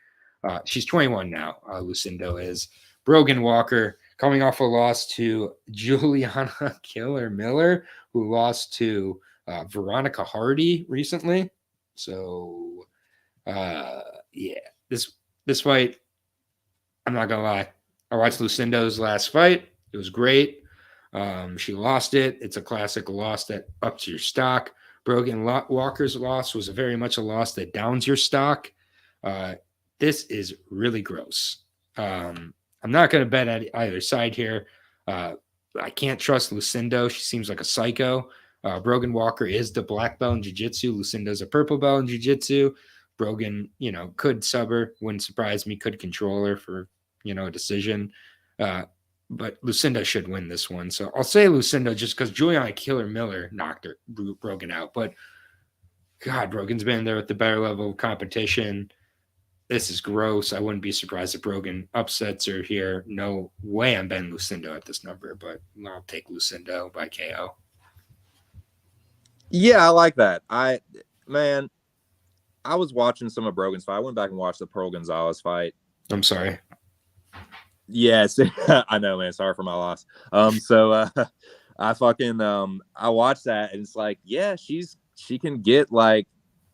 She's 21 now, Lucinda is. Brogan Walker coming off a loss to Juliana Killer Miller, who lost to Veronica Hardy recently. So, this fight, I'm not going to lie. I watched Lucinda's last fight. It was great. She lost it. It's a classic loss that ups your stock. Brogan Walker's loss was very much a loss that downs your stock. This is really gross. I'm not going to bet at either side here. I can't trust Lucinda. She seems like a psycho. Brogan Walker is the black belt in jiu-jitsu. Lucinda's a purple belt in jiu-jitsu. Brogan, could sub her. Wouldn't surprise me. Could control her for, a decision. But Lucinda should win this one. So I'll say Lucinda just because Juliana Killer Miller knocked Brogan out. But God, Brogan's been there with the better level of competition. This is gross. I wouldn't be surprised if Brogan upsets her here. No way I'm betting Lucinda at this number, but I'll take Lucinda by KO. Yeah, I like that. I was watching some of Brogan's fight. I went back and watched the Pearl Gonzalez fight. I'm sorry. Yes, I know, man. Sorry for my loss. So I watched that, and it's like, yeah, she can get like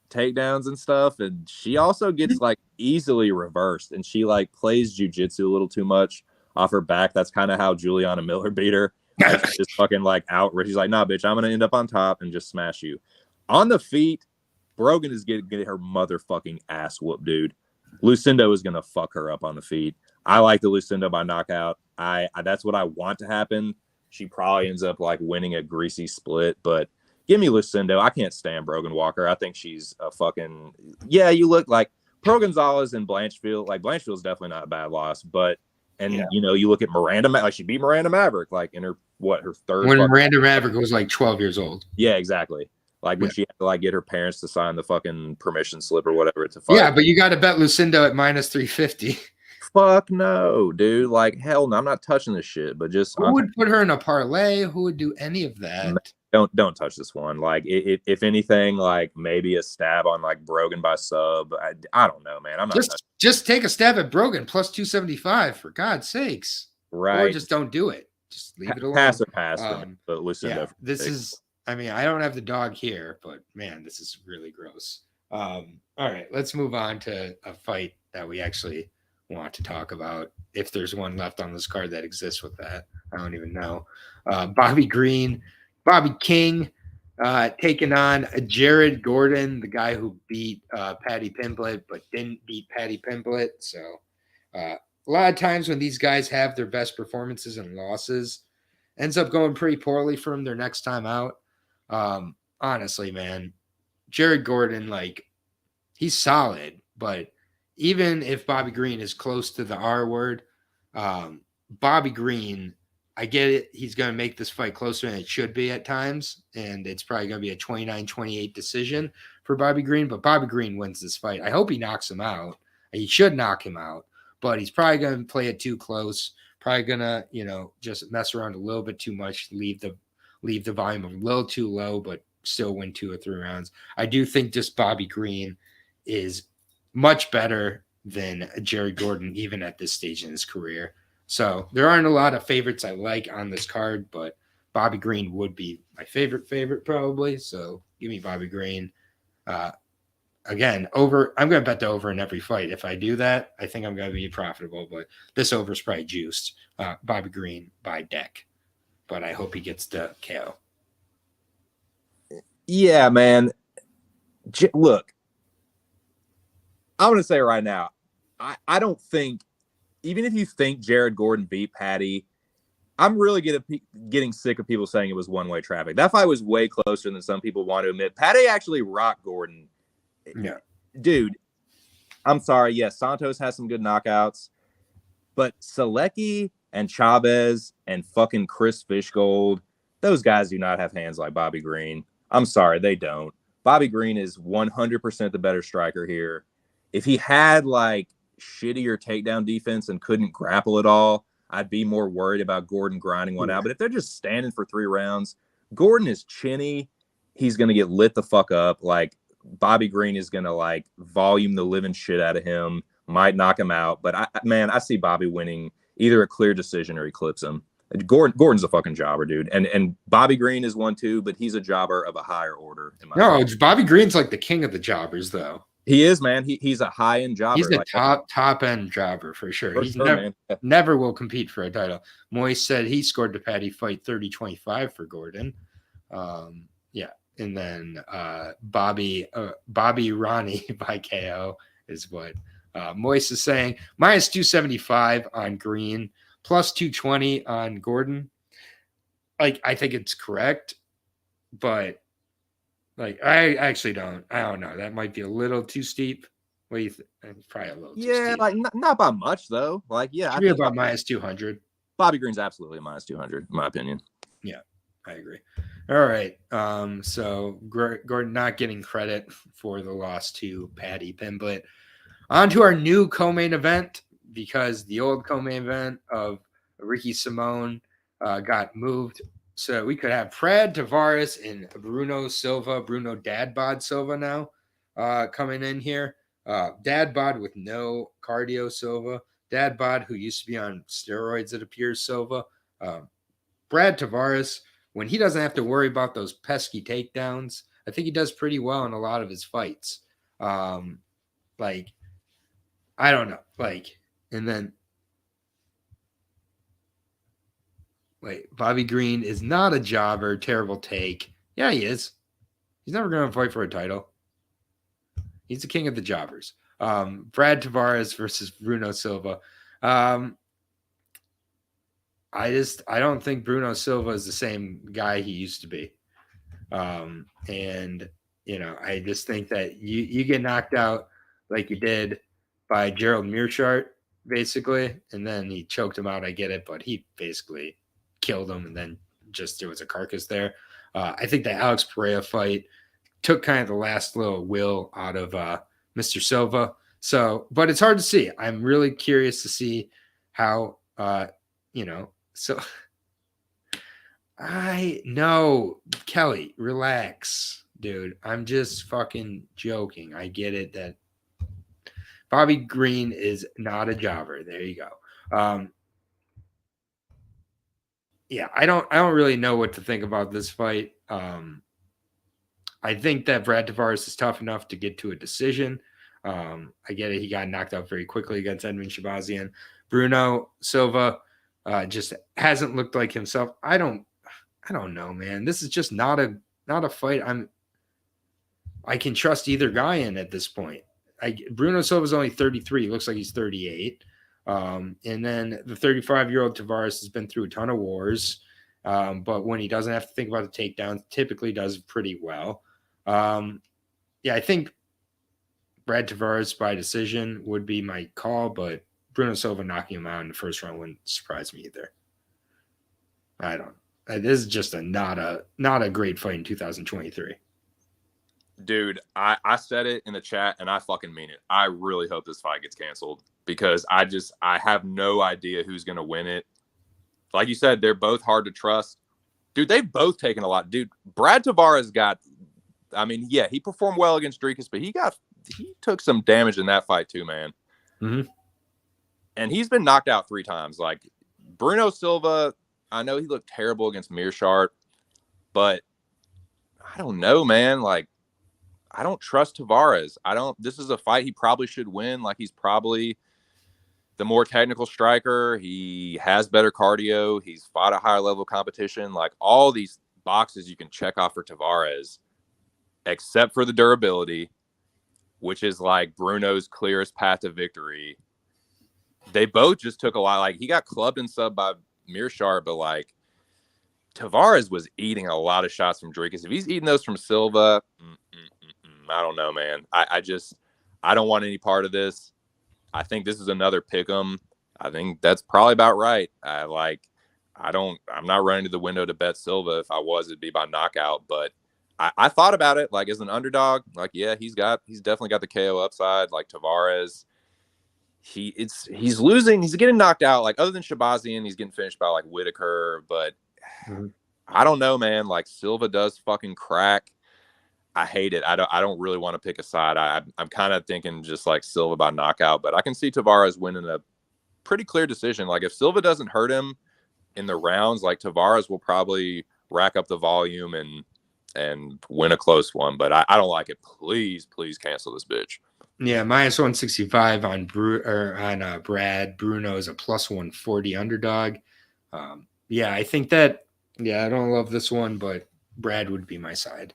takedowns and stuff, and she also gets like easily reversed, and she like plays jiu-jitsu a little too much off her back. That's kind of how Juliana Miller beat her. Just fucking like outraged. She's like, nah, bitch, I'm gonna end up on top and just smash you. On the feet, Brogan is getting her motherfucking ass whooped, dude. Lucinda is gonna fuck her up on the feet. I like the Lucinda by knockout. I that's what I want to happen. She probably ends up like winning a greasy split, but give me Lucinda. I can't stand Brogan Walker. I think she's a fucking you look like Pearl Gonzalez and Blanchfield. Like Blanchfield's definitely not a bad loss, but you look at Miranda, like she beat Miranda Maverick like in her third. When Miranda Maverick was like 12 years old. Yeah, exactly. Like when she had to like get her parents to sign the fucking permission slip or whatever to fight. Yeah, but you got to bet Lucinda at -350. Fuck no, dude. Like hell no, I'm not touching this shit. But just who would put her in a parlay? Who would do any of that? Don't touch this one. Like if anything, like maybe a stab on like Brogan by sub. I don't know, man. I'm not just take a stab at Brogan plus 275 for God's sakes. Right. Or just don't do it. Just leave it alone. Pass or pass. But Lucinda. Yeah, this is. I mean, I don't have the dog here, but man, this is really gross. All right, let's move on to a fight that we actually want to talk about. If there's one left on this card that exists with that, I don't even know. Bobby King taking on Jared Gordon, the guy who beat Paddy Pimblett but didn't beat Paddy Pimblett. So a lot of times when these guys have their best performances and losses, ends up going pretty poorly for them their next time out. Honestly, man, Jared Gordon, like, he's solid, but even if Bobby Green is close to the R word, Bobby Green, I get it. He's going to make this fight closer than it should be at times, and it's probably going to be a 29-28 decision for Bobby Green, but Bobby Green wins this fight. I hope he knocks him out. He should knock him out, but he's probably going to play it too close, probably going to, just mess around a little bit too much, leave the volume a little too low, but still win 2 or 3 rounds. I do think just Bobby Green is much better than Jared Gordon, even at this stage in his career. So there aren't a lot of favorites I like on this card, but Bobby Green would be my favorite probably. So give me Bobby Green. Again, over. I'm going to bet the over in every fight. If I do that, I think I'm going to be profitable, but this over is probably juiced. Bobby Green by deck, but I hope he gets the KO. Yeah, man. Look, I'm going to say right now, I don't think, even if you think Jared Gordon beat Paddy, I'm really getting sick of people saying it was one-way traffic. That fight was way closer than some people want to admit. Paddy actually rocked Gordon. Yeah. Dude, I'm sorry. Yes, Santos has some good knockouts, but Selecki and Chavez and fucking Chris Fishgold, those guys do not have hands like Bobby Green. I'm sorry, they don't. Bobby Green is 100% the better striker here. If he had like shittier takedown defense and couldn't grapple at all, I'd be more worried about Gordon grinding one out. But if they're just standing for 3 rounds, Gordon is chinny. He's going to get lit the fuck up. Like, Bobby Green is going to like volume the living shit out of him, might knock him out. But I see Bobby winning either a clear decision or eclipse him. Gordon's a fucking jobber, dude. And Bobby Green is one too, but he's a jobber of a higher order. Bobby Green's like the king of the jobbers, though. He is, man. He's a high-end jobber. He's the top end jobber for sure. He's never will compete for a title. Moise said he scored the Paddy fight 30-25 for Gordon. And then Bobby Ronnie by KO is what Moise is saying. -275 on Green, +220 on Gordon. like, I think it's correct, but like, I actually don't. I don't know. That might be a little too steep. What do you think? Probably a little too steep. like not by much though. Like, yeah, Should be about minus 200. Bobby Green's absolutely a minus 200, in my opinion. Yeah, I agree. All right. So Gordon not getting credit for the loss to Patty Pimblett. On to our new co-main event, because the old co-main event of Ricky Simone got moved. So we could have Fred Tavares and Bruno Silva, Bruno Dad Bod Silva now coming in here. Dad Bod with no cardio Silva. Dad Bod, who used to be on steroids, it appears, Silva. Brad Tavares, when he doesn't have to worry about those pesky takedowns, I think he does pretty well in a lot of his fights. Like, I don't know. Like, and then, wait, Bobby Green is not a jobber. Terrible take. Yeah, he is. He's never going to fight for a title. He's the king of the jobbers. Brad Tavares versus Bruno Silva. I don't think Bruno Silva is the same guy he used to be. And, you know, I just think that you get knocked out like you did by Gerald Mearshart, basically, and then he choked him out. I get it, but he basically killed him, and then just there was a carcass there. I think the Alex Pereira fight took kind of the last little will out of Mr. Silva. So, but it's hard to see. I'm really curious to see how, you know, so I know, Kelly, relax, dude. I'm just fucking joking. I get it that Bobby Green is not a jobber. There you go. Yeah, I don't really know what to think about this fight. I think that Brad Tavares is tough enough to get to a decision. I get it. He got knocked out very quickly against Edmund Shabazian. Bruno Silva just hasn't looked like himself. I don't know, man. This is just not a fight I can trust either guy in at this point. Bruno Silva's only 33. He looks like he's 38. And then the 35-year-old Tavares has been through a ton of wars. But when he doesn't have to think about the takedowns, typically does pretty well. Yeah, I think Brad Tavares by decision would be my call, but Bruno Silva knocking him out in the first round wouldn't surprise me either. I don't. This is just not a great fight in 2023. Dude, I said it in the chat, and I fucking mean it. I really hope this fight gets canceled, because I have no idea who's going to win it. Like you said, they're both hard to trust. Dude, they've both taken a lot. Dude, Brad Tavares yeah, he performed well against Dricus, but he took some damage in that fight too, man. Mm-hmm. And he's been knocked out 3 times. Like, Bruno Silva, I know he looked terrible against Mearshart, but I don't know, man. Like, I don't trust Tavares. This is a fight he probably should win. Like, he's probably the more technical striker. He has better cardio. He's fought a higher level competition. Like, all these boxes you can check off for Tavares, except for the durability, which is like Bruno's clearest path to victory. They both just took a lot. Like, he got clubbed and subbed by Mearshart, but like, Tavares was eating a lot of shots from Dricus. If he's eating those from Silva, I don't know, man. I don't want any part of this. I think this is another pick'em. I think that's probably about right. I'm not running to the window to bet Silva. If I was, it'd be by knockout. But I thought about it, like, as an underdog. Like, yeah, he's definitely got the KO upside. Like, Tavares, he's losing. He's getting knocked out. Like, other than Shabazian, he's getting finished by like Whitaker. But I don't know, man. Like, Silva does fucking crack. I hate it. I don't really want to pick a side. I'm kind of thinking just like Silva by knockout, but I can see Tavares winning a pretty clear decision. Like, if Silva doesn't hurt him in the rounds, like, Tavares will probably rack up the volume and win a close one. But I don't like it. Please cancel this bitch. Yeah, minus 165 on Brad. Bruno is a plus 140 underdog. Yeah, I think that. Yeah, I don't love this one, but Brad would be my side.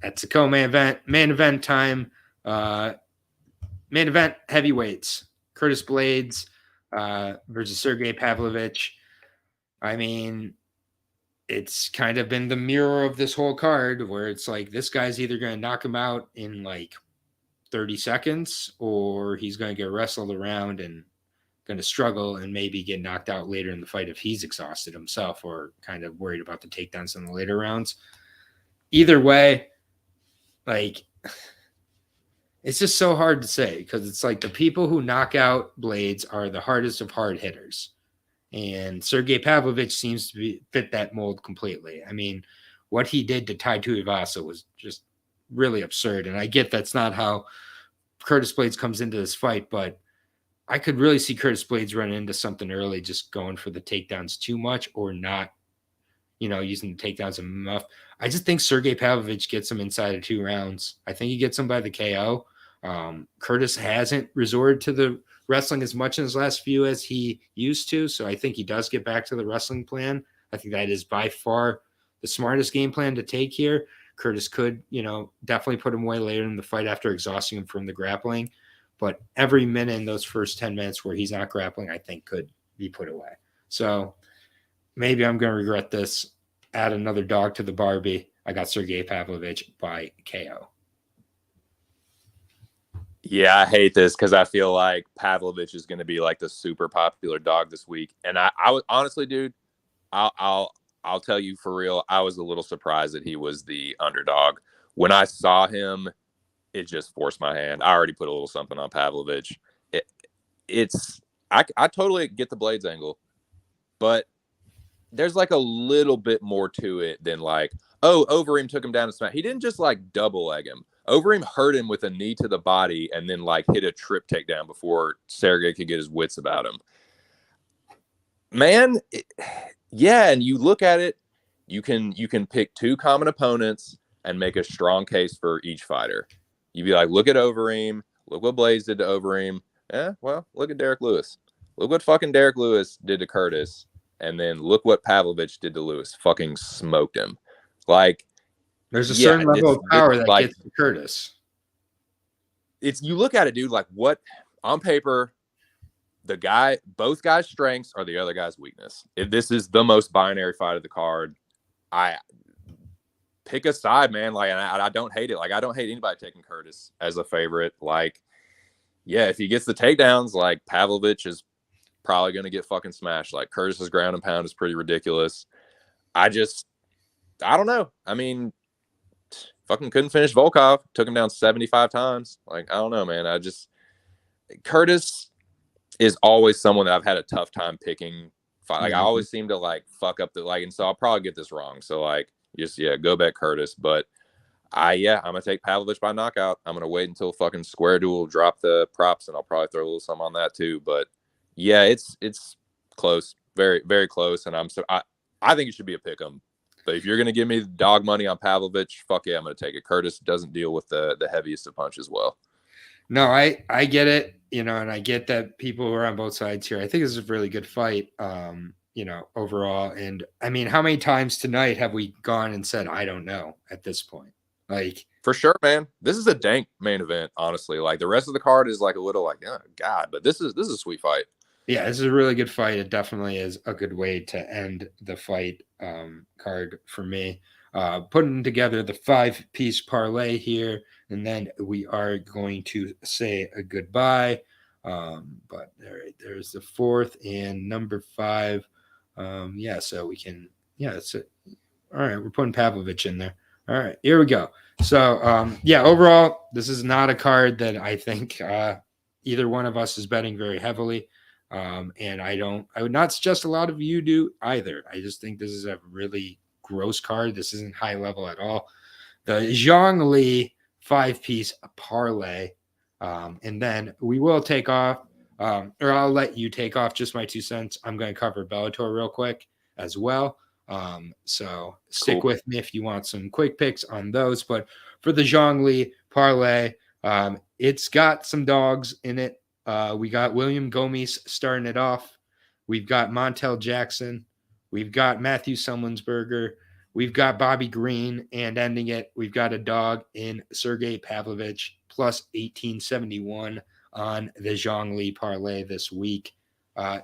That's a co-main event. Main event time. Main event heavyweights. Curtis Blaydes versus Sergei Pavlovich. I mean, it's kind of been the mirror of this whole card where it's like this guy's either going to knock him out in like 30 seconds or he's going to get wrestled around and going to struggle and maybe get knocked out later in the fight if he's exhausted himself or kind of worried about the takedowns in the later rounds. Either way, like, it's just so hard to say because it's like the people who knock out Blaydes are the hardest of hard hitters. And Sergei Pavlovich seems to fit that mold completely. I mean, what he did to Tai Tuivasa was just really absurd. And I get that's not how Curtis Blaydes comes into this fight, but I could really see Curtis Blaydes running into something early, just going for the takedowns too much or not, using the takedowns enough. I just think Sergei Pavlovich gets him inside of 2 rounds. I think he gets him by the KO. Curtis hasn't resorted to the wrestling as much in his last few as he used to. So I think he does get back to the wrestling plan. I think that is by far the smartest game plan to take here. Curtis could, definitely put him away later in the fight after exhausting him from the grappling. But every minute in those first 10 minutes where he's not grappling, I think could be put away. So maybe I'm going to regret this. Add another dog to the Barbie. I got Sergei Pavlovich by KO. Yeah, I hate this because I feel like Pavlovich is going to be like the super popular dog this week. And I was honestly, dude, I'll tell you for real, I was a little surprised that he was the underdog. When I saw him, it just forced my hand. I already put a little something on Pavlovich. I totally get the Blaydes angle, but there's like a little bit more to it than like, oh, Overeem took him down and smack. He didn't just like double leg him. Overeem hurt him with a knee to the body and then like hit a trip takedown before Sergei could get his wits about him. Man, yeah, and you look at it, you can pick 2 common opponents and make a strong case for each fighter. You'd be like, look at Overeem, look what Blaydes did to Overeem. Well, look at Derek Lewis. Look what fucking Derek Lewis did to Curtis. And then look what Pavlovich did to Lewis. Fucking smoked him. Like, there's a certain level of power that gets to Curtis. You look at it, dude, like what on paper, both guys' strengths are the other guy's weakness. If this is the most binary fight of the card, I pick a side, man. Like, and I don't hate it. Like, I don't hate anybody taking Curtis as a favorite. Like, yeah, if he gets the takedowns, like Pavlovich is probably going to get fucking smashed. Like, Curtis's ground and pound is pretty ridiculous. I don't know. I mean, fucking couldn't finish Volkov. Took him down 75 times. Like, I don't know, man. Curtis is always someone that I've had a tough time picking. Like, I always seem to like fuck up and so I'll probably get this wrong. So like, go back Curtis. But I'm gonna take Pavlovich by knockout. I'm gonna wait until fucking Square Duel drop the props, and I'll probably throw a little something on that too. But yeah, it's close, very very close, and I think it should be a pick 'em. But if you're gonna give me dog money on Pavlovich, fuck yeah, I'm gonna take it. Curtis doesn't deal with the heaviest of punches well. No, I get it, and I get that people are on both sides here. I think this is a really good fight, overall. And I mean, how many times tonight have we gone and said, I don't know at this point? Like, for sure, man. This is a dank main event, honestly. Like, the rest of the card is like a little like, oh God, but this is a sweet fight. Yeah, this is a really good fight. It definitely is a good way to end the fight card for me. Putting together the 5-piece parlay here, and then we are going to say a goodbye. But there's the 4th and number 5. So we can, that's it. All right, we're putting Pavlovich in there. All right, here we go. So, overall, this is not a card that I think either one of us is betting very heavily. And I would not suggest a lot of you do either. I just think this is a really gross card. This isn't high level at all. The Zhang Li 5-piece parlay. And then we will take off, or I'll let you take off just my 2 cents. I'm going to cover Bellator real quick as well. So stick with me if you want some quick picks on those. But for the Zhang Li parlay, it's got some dogs in it. We got William Gomes starting it off. We've got Montel Jackson. We've got Matthew Sumlinsberger. We've got Bobby Green. And ending it, we've got a dog in Sergei Pavlovich plus 1871 on the Zhang Li parlay this week.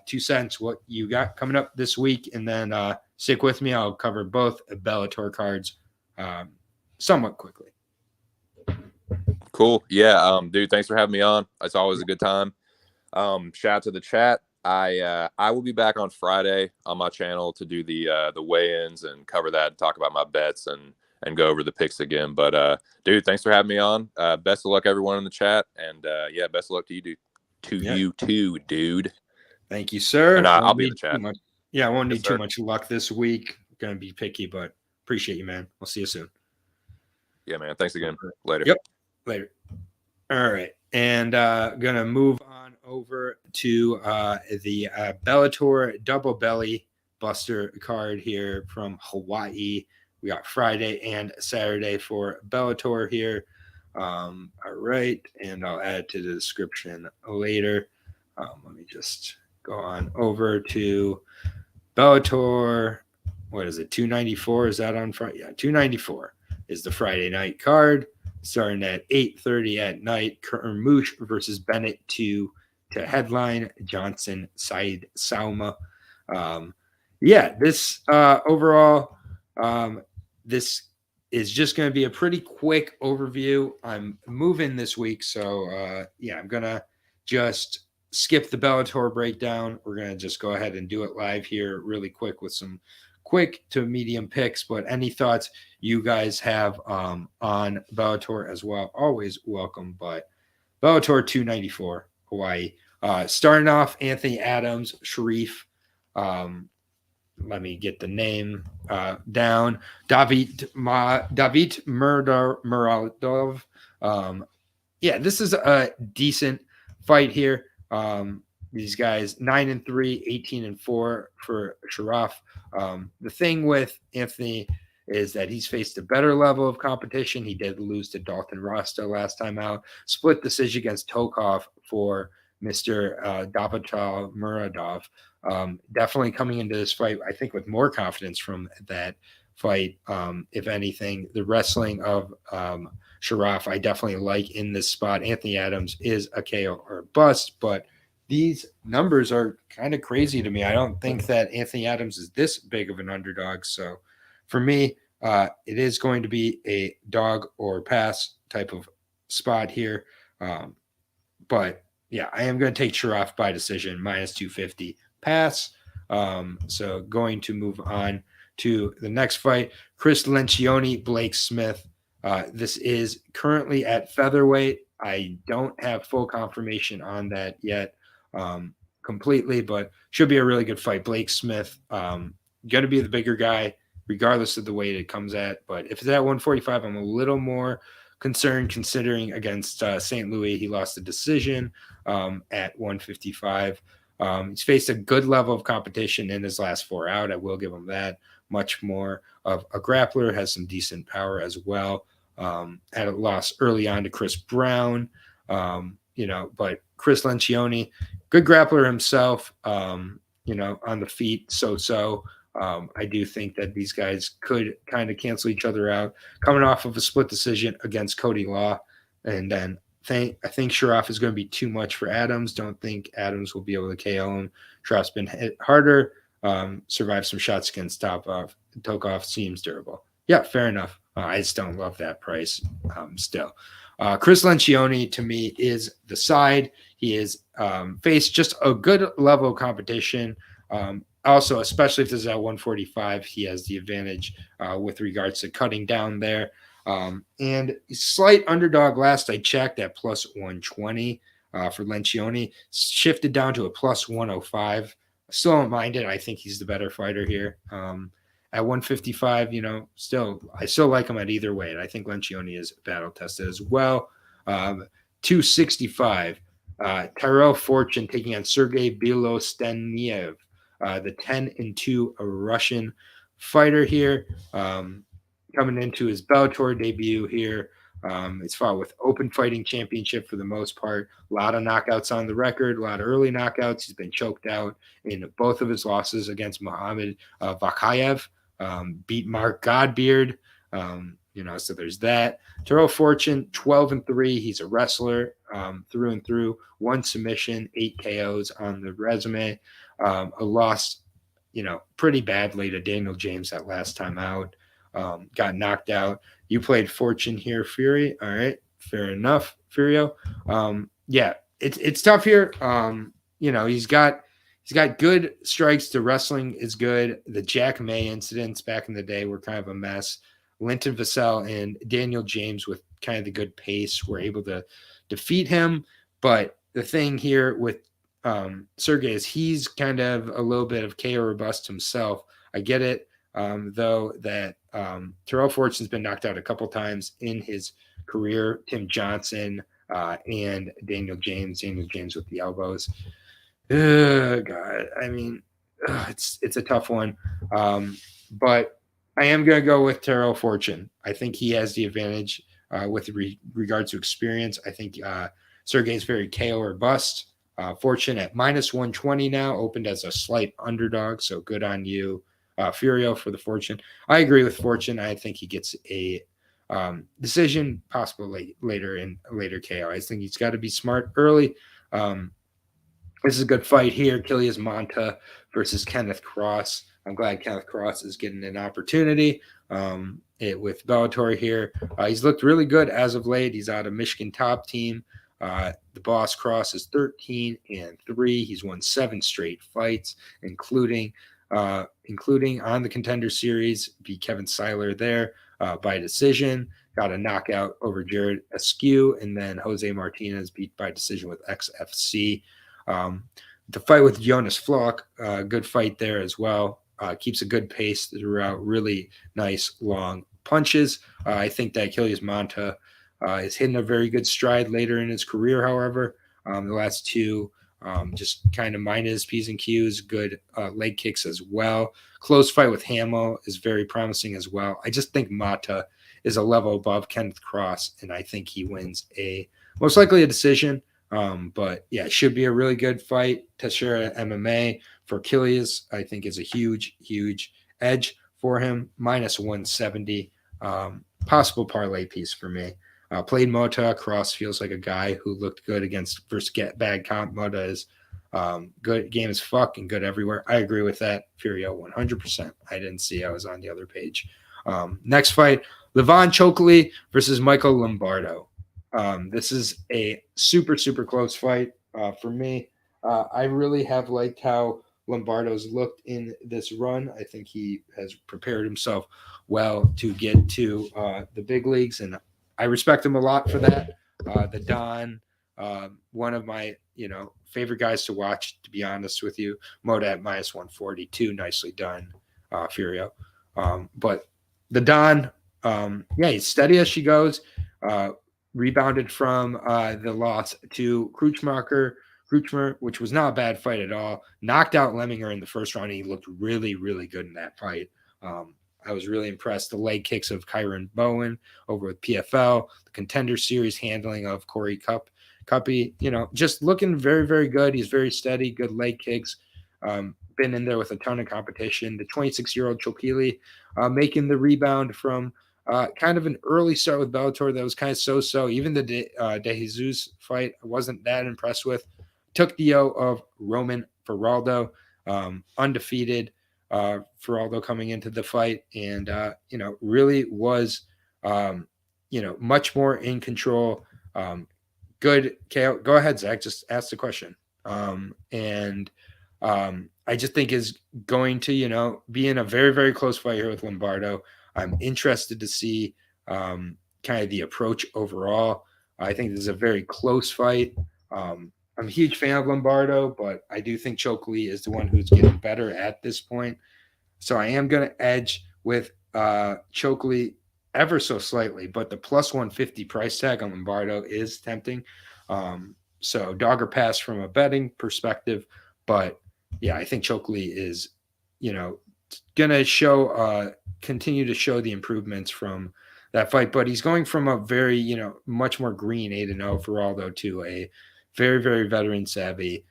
2 cents, what you got coming up this week, and then stick with me. I'll cover both Bellator cards somewhat quickly. Cool. Yeah. Dude, thanks for having me on. It's always a good time. Shout out to the chat. I will be back on Friday on my channel to do the weigh-ins and cover that and talk about my bets and go over the picks again. But dude, thanks for having me on. Best of luck everyone in the chat, and yeah, best of luck to you, dude. You too, dude. Thank you, sir. And I'll be in the chat. I won't need too much luck this week. Gonna be picky, but appreciate you, man. We'll see you soon. Yeah, man. Thanks again. Later. Yep. Later. All right. And gonna move on over to the Bellator double belly buster card here from Hawaii. We got Friday and Saturday for Bellator here. All right. And I'll add to the description later. Let me just go on over to Bellator. What is it? 294? Is that on Friday? Yeah, 294 is the Friday night card, starting at 8:30 at night. Kermouche versus Bennett to headline. Johnson, Said Sauma. This overall, this is just going to be a pretty quick overview. I'm moving this week, so I'm going to just skip the Bellator breakdown. We're going to just go ahead and do it live here really quick with some quick to medium picks. But any thoughts you guys have on Bellator as well, always welcome. But Bellator 294, Hawaii. Starting off, Anthony Adams, Sharif. Let me get the name down. David Muradov. This is a decent fight here. These guys 9-3, 18-4 for Sharaf. The thing with Anthony is that he's faced a better level of competition. He did lose to Dalton Rasta last time out. Split decision against Tokov for Mr. Davital Muradov. Definitely coming into this fight, I think, with more confidence from that fight. If anything, the wrestling of Sharaf, I definitely like in this spot. Anthony Adams is a KO or a bust, but these numbers are kind of crazy to me. I don't think that Anthony Adams is this big of an underdog. So for me, it is going to be a dog or pass type of spot here. But yeah, I am going to take Sharaf by decision, minus 250 pass. So going to move on to the next fight, Chris Lencioni, Blake Smith. This is currently at featherweight. I don't have full confirmation on that yet completely, but should be a really good fight. Blake Smith, going to be the bigger guy, regardless of the weight it comes at. But if it's at 145, I'm a little more concerned considering against St. Louis. He lost the decision at 155. He's faced a good level of competition in his last 4 out. I will give him that. Much more of a grappler, has some decent power as well. Had a loss early on to Chris Brown, but Chris Lencioni, good grappler himself, on the feet. So I do think that these guys could kind of cancel each other out, coming off of a split decision against Cody Law. And then I think Sharaf is going to be too much for Adams. Don't think Adams will be able to KO him. Sharaf's been hit harder, survived some shots against Tokov, seems durable. Yeah, fair enough. I just don't love that price still. Chris Lencioni, to me, is the side. He is faced just a good level of competition. Also, especially if this is at 145, he has the advantage with regards to cutting down there. And slight underdog last I checked at plus 120 for Lencioni, shifted down to a plus 105. Still don't mind it. I think he's the better fighter here. At 155, I still like him at either way. And I think Lencioni is battle tested as well. 265, Tyrell Fortune taking on Sergei Pavlovich, the 10-2 Russian fighter here. Coming into his Bellator debut here. It's fought with open fighting championship for the most part. A lot of knockouts on the record, a lot of early knockouts. He's been choked out in both of his losses against Muhammad Vakayev. Beat Mark Godbeard. So there's that. Terrell Fortune, 12-3. He's a wrestler through and through. 1 submission, 8 KOs on the resume. A loss, pretty badly to Daniel James that last time out. Got knocked out. You played Fortune here, Fury. All right, fair enough, Furio. Yeah, it's tough here. He's got good strikes. The wrestling is good. The Jack May incidents back in the day were kind of a mess. Linton Vassell and Daniel James with kind of the good pace were able to defeat him. But the thing here with Sergei is he's kind of a little bit of KO or bust himself. I get it, though, that Terrell Fortune's been knocked out a couple times in his career. Tim Johnson and Daniel James with the elbows. God, I mean, it's a tough one. But I am going to go with Terrell Fortune. I think he has the advantage with regard to experience. I think Sergei's very KO or bust. Fortune at -120 now, opened as a slight underdog, so good on you, Furio, for the Fortune. I agree with Fortune. I think he gets a decision, possibly later KO. I think he's got to be smart early. This is a good fight here. Kilias Monta versus Kenneth Cross. I'm glad Kenneth Cross is getting an opportunity with Bellator here. He's looked really good as of late. He's out of Michigan top team. The boss Cross is 13-3. He's won 7 straight fights, including on the Contender Series, beat Kevin Seiler there by decision. Got a knockout over Jared Askew, and then Jose Martinez beat by decision with XFC. The fight with Jonas Flock, good fight there as well. Keeps a good pace throughout, really nice long punches. I think that Kilias Monta is hitting a very good stride later in his career, however. The last 2 just kind of minded his P's and Q's, good leg kicks as well. Close fight with Hamill is very promising as well. I just think Mata is a level above Kenneth Cross, and I think he wins most likely a decision. But yeah, it should be a really good fight. Teixeira MMA for Kilias, I think, is a huge, huge edge for him. -170, possible parlay piece for me. Played Mota. Cross feels like a guy who looked good versus bad comp. Mota is good game as fuck and good everywhere. I agree with that. Furio 100%. I didn't see I was on the other page. Next fight, Levon Chokli versus Michael Lombardo. This is a super, super close fight for me. I really have liked how Lombardo's looked in this run. I think he has prepared himself well to get to the big leagues, and I respect him a lot for that. The Don, one of my favorite guys to watch, to be honest with you. Moda at -142, nicely done, Furio. But the Don, he's steady as she goes. Rebounded from the loss to Kreutzmer, which was not a bad fight at all. Knocked out Lemminger in the first round. And he looked really, really good in that fight. I was really impressed. The leg kicks of Kyron Bowen over with PFL, the Contender Series handling of Corey Cuppy, just looking very, very good. He's very steady, good leg kicks. Been in there with a ton of competition. The 26-year-old Chokili making the rebound from kind of an early start with Bellator that was kind of so-so. Even the De Jesus fight I wasn't that impressed with. Took the O of Roman Feraldo, undefeated Feraldo coming into the fight, and really was much more in control. Good KO. Go ahead, Zach. Just ask the question. I just think is going to be in a very, very close fight here with Lombardo. I'm interested to see kind of the approach overall. I think this is a very close fight. I'm a huge fan of Lombardo, but I do think Chokli is the one who's getting better at this point. So I am going to edge with Chokli ever so slightly, but the +150 price tag on Lombardo is tempting. So dog or pass from a betting perspective. But yeah, I think Chokli is, going to continue to show the improvements from that fight. But he's going from a very, much more green 8-0 Feraldo to a very, very veteran savvy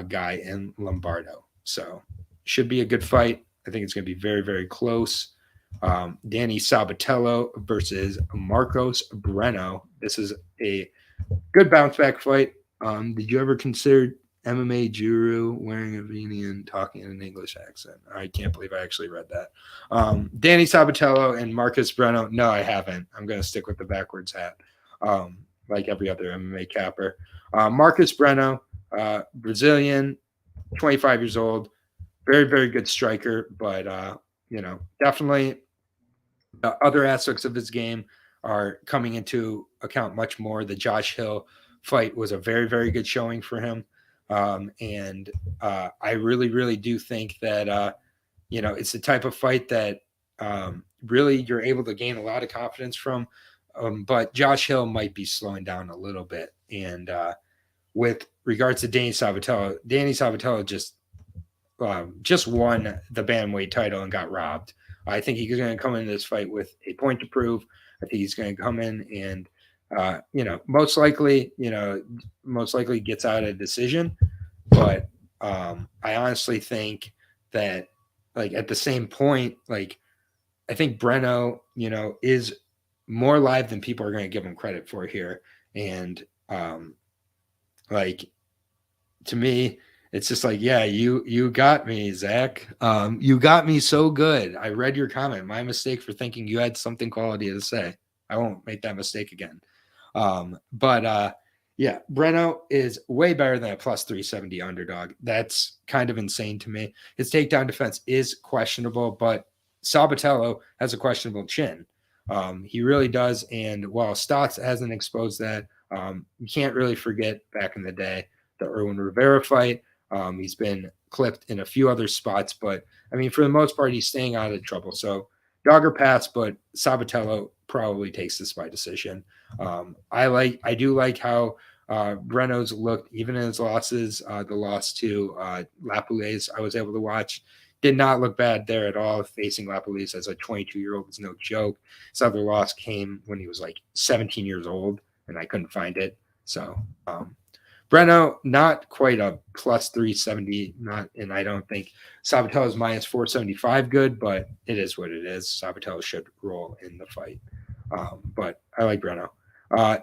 guy in Lombardo. So should be a good fight. I think it's going to be very, very close. Danny Sabatello versus Marcos Breno. This is a good bounce back fight. Did you ever consider MMA Juru wearing a beanie and talking in an English accent? I can't believe I actually read that. Danny Sabatello and Marcos Breno. No, I haven't. I'm going to stick with the backwards hat, like every other MMA capper. Marcos Breno, Brazilian, 25 years old, very, very good striker, but definitely other aspects of his game are coming into account much more. The Josh Hill fight was a very, very good showing for him. And I really, really do think that, it's the type of fight that really you're able to gain a lot of confidence from. But Josh Hill might be slowing down a little bit. And with regards to Danny Sabatello just won the bantamweight title and got robbed. I think he's going to come into this fight with a point to prove. I think he's going to come in and, most likely gets out a decision. But I honestly think that, like, at the same point, like, I think Breno, is more live than people are going to give him credit for here. And, to me, it's just like, yeah, you got me, Zach. You got me so good. I read your comment. My mistake for thinking you had something quality to say. I won't make that mistake again. Yeah, Breno is way better than a plus 370 underdog. That's kind of insane to me. His takedown defense is questionable, but Sabatello has a questionable chin. He really does. And while Stotts hasn't exposed that, you can't really forget back in the day, the Erwin Rivera fight. He's been clipped in a few other spots, but I mean, for the most part, he's staying out of trouble. So dog or pass, but Sabatello probably takes this by decision. I do like how Breno's looked, even in his losses. The loss to Lapoules, I was able to watch. Did not look bad there at all. Facing Lapoules as a 22-year-old is no joke. His other loss came when he was like 17 years old, and I couldn't find it. So Breno, not quite a plus 370, and I don't think Sabatello is minus 475 good, but it is what it is. Sabatello should roll in the fight. But I like Breno.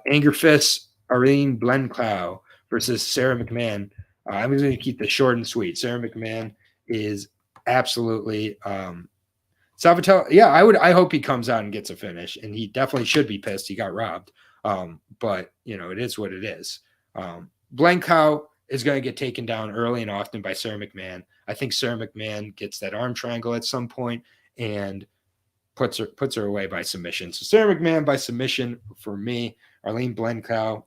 Anger Fist, Arlene Blenclow versus Sarah McMahon. I'm going to keep this short and sweet. Sarah McMahon is absolutely Sabatello. Yeah, I hope he comes out and gets a finish, and he definitely should be pissed. He got robbed. But it is what it is. Blenclow is going to get taken down early and often by Sarah McMahon. I think Sarah McMahon gets that arm triangle at some point and puts her away by submission. So Sarah McMahon by submission for me. Arlene Blenclow,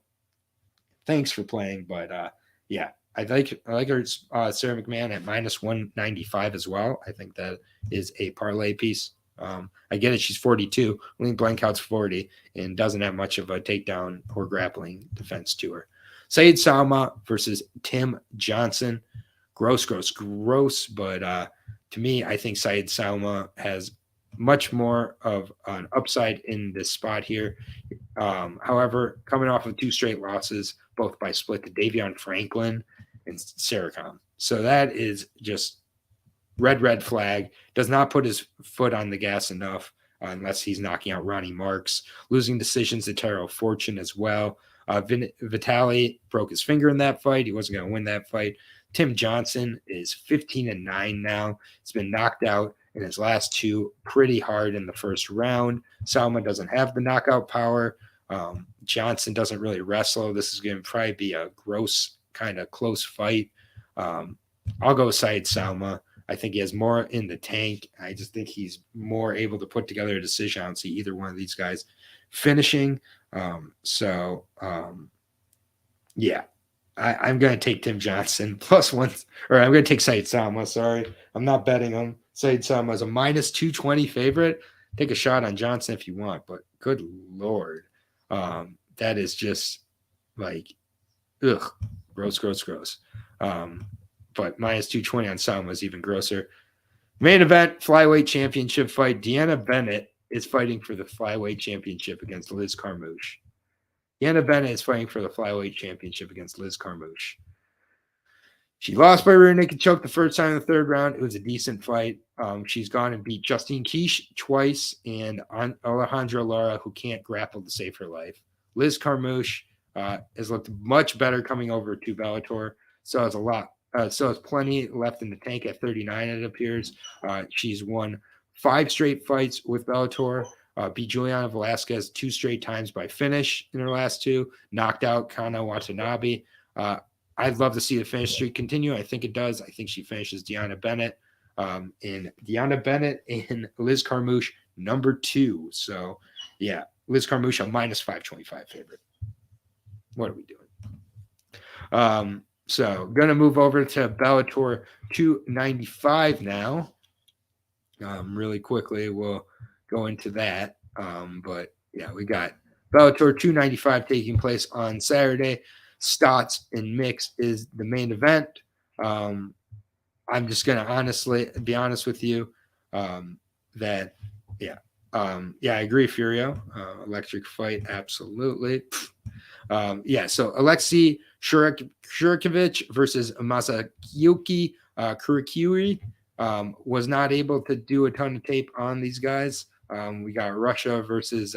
thanks for playing, but yeah, I like her Sarah McMahon at minus 195 as well. I think that is a parlay piece. I get it. She's 42. Arlene Blenclow's 40 and doesn't have much of a takedown or grappling defense to her. Said Salma versus Tim Johnson. Gross. But to me, I think Said Salma has much more of an upside in this spot here. However, coming off of 2 straight losses, both by split to Davion Franklin and Saracom. So that is just red flag. Does not put his foot on the gas enough unless he's knocking out Ronnie Marks. Losing decisions to Taro Fortune as well. Vitali broke his finger in that fight. He wasn't going to win that fight. Tim Johnson is 15-9 now. He's been knocked out in his last 2 pretty hard in the first round. Salma doesn't have the knockout power. Johnson doesn't really wrestle. This is going to probably be a gross kind of close fight. I'll go Said Salma. I think he has more in the tank. I just think he's more able to put together a decision. I don't see either one of these guys finishing. Yeah, I'm going to take Tim Johnson +1, or I'm going to take Said Salma. Sorry, I'm not betting him. Said Salma is a minus 220 favorite. Take a shot on Johnson if you want, but good Lord, that is just like, ugh, gross. But minus 220 on Salma is even grosser. Main event, flyweight championship fight. Deanna Bennett is fighting for the flyweight championship against Liz Carmouche. Deanna Bennett is fighting for the flyweight championship against Liz Carmouche. She lost by rear naked choke the first time in the third round. It was a decent fight. She's gone and beat Justine Quiche twice and Alejandra Lara, who can't grapple to save her life. Liz Carmouche has looked much better coming over to Bellator. So has a lot. So has plenty left in the tank at 39, it appears. She's won 5 straight fights with Bellator. Beat Juliana Velasquez 2 straight times by finish in her last 2. Knocked out Kana Watanabe. I'd love to see the finish streak continue. I think it does. I think she finishes Deanna Bennett. And Deanna Bennett and Liz Carmouche, number 2. So, yeah, Liz Carmouche, a minus 525 favorite. What are we doing? So, going to move over to Bellator 295 now. Really quickly, we'll go into that. But, yeah, we got Bellator 295 taking place on Saturday. Stotts and Mix is the main event. I'm just going to honestly be honest with you that, yeah, I agree, Furio. Electric fight, absolutely. So Alexei Shurikevich versus Masayuki Kurikiri was not able to do a ton of tape on these guys. We got Russia versus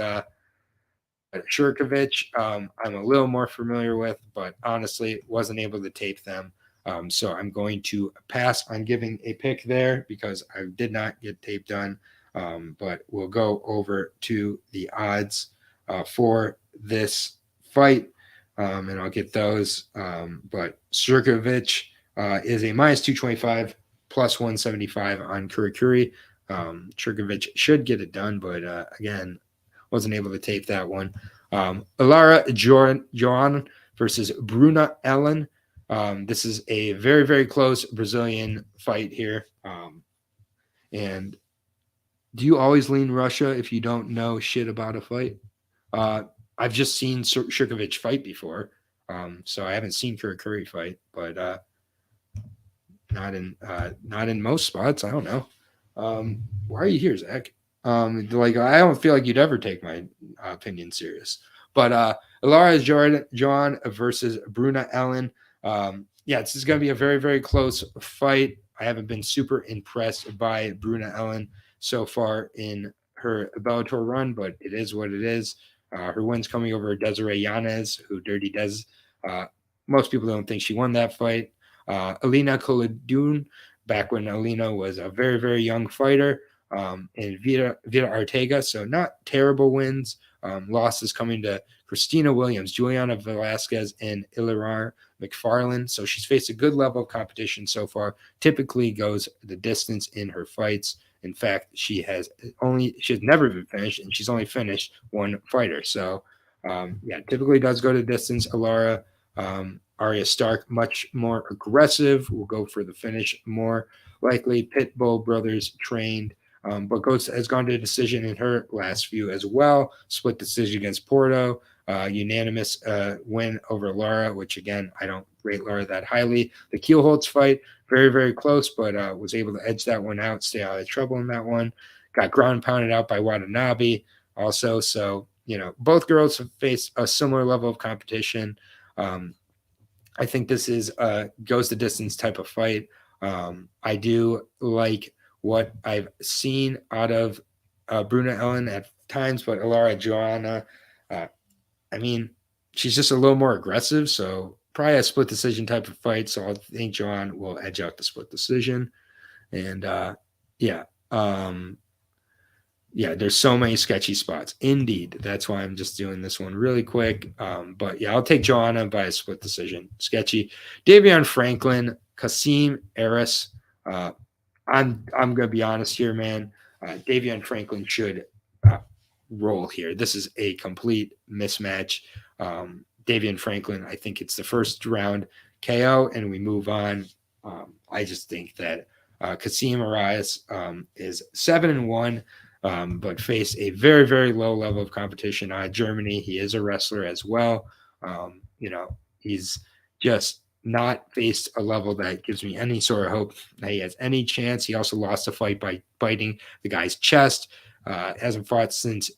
Shurikevich. I'm a little more familiar with, but honestly wasn't able to tape them. So I'm going to pass on giving a pick there because I did not get tape done. But we'll go over to the odds for this fight, and I'll get those. But Shurikevich is a minus 225, plus 175 on Kurikuri. Shurikevich should get it done, but again, wasn't able to tape that one. Ilara Joan versus Bruna Ellen. This is a very, very close Brazilian fight here. And do you always lean Russia if you don't know shit about a fight? I've just seen Shurikevich fight before. So I haven't seen Kurikuri fight, but not in most spots. I don't know. Why are you here, Zach? I don't feel like you'd ever take my opinion serious. But Ilara Joan versus Bruna Ellen. This is going to be a very, very close fight. I haven't been super impressed by Bruna Ellen so far in her Bellator run, but it is what it is. Her win's coming over Desiree Yanez, who Dirty Des. Most people don't think she won that fight. Alina Koladun, back when Alina was a very, very young fighter. And Vita Ortega, so not terrible wins. Losses coming to Christina Williams, Juliana Velasquez, and Ilarar McFarland. So she's faced a good level of competition so far. Typically goes the distance in her fights. In fact, she has never been finished, and she's only finished one fighter. So, typically does go to distance. Ilara, Arya Stark, much more aggressive. Will go for the finish more likely. Pitbull brothers trained. But has gone to a decision in her last few as well. Split decision against Porto. Unanimous win over Lara, which, again, I don't rate Lara that highly. The Kielholtz fight, very, very close, but was able to edge that one out, stay out of trouble in that one. Got ground and pounded out by Watanabe also. So, both girls have faced a similar level of competition. I think this is a goes the distance type of fight. I do like what I've seen out of Bruna Ellen at times, but Ilara Joanna, she's just a little more aggressive, so probably a split decision type of fight. So I think Joanne will edge out the split decision. And there's so many sketchy spots. Indeed. That's why I'm just doing this one really quick. But I'll take Joanna by a split decision. Sketchy. Davion Franklin, Kasim Eris. I'm going to be honest here, man. Davion Franklin should roll here. This is a complete mismatch. Davion Franklin, I think it's the first round KO, and we move on. I just think that Kasim Arias is 7-1, but face a very, very low level of competition out of Germany. He is a wrestler as well. He's just not faced a level that gives me any sort of hope that he has any chance. He also lost a fight by biting the guy's chest. Hasn't fought since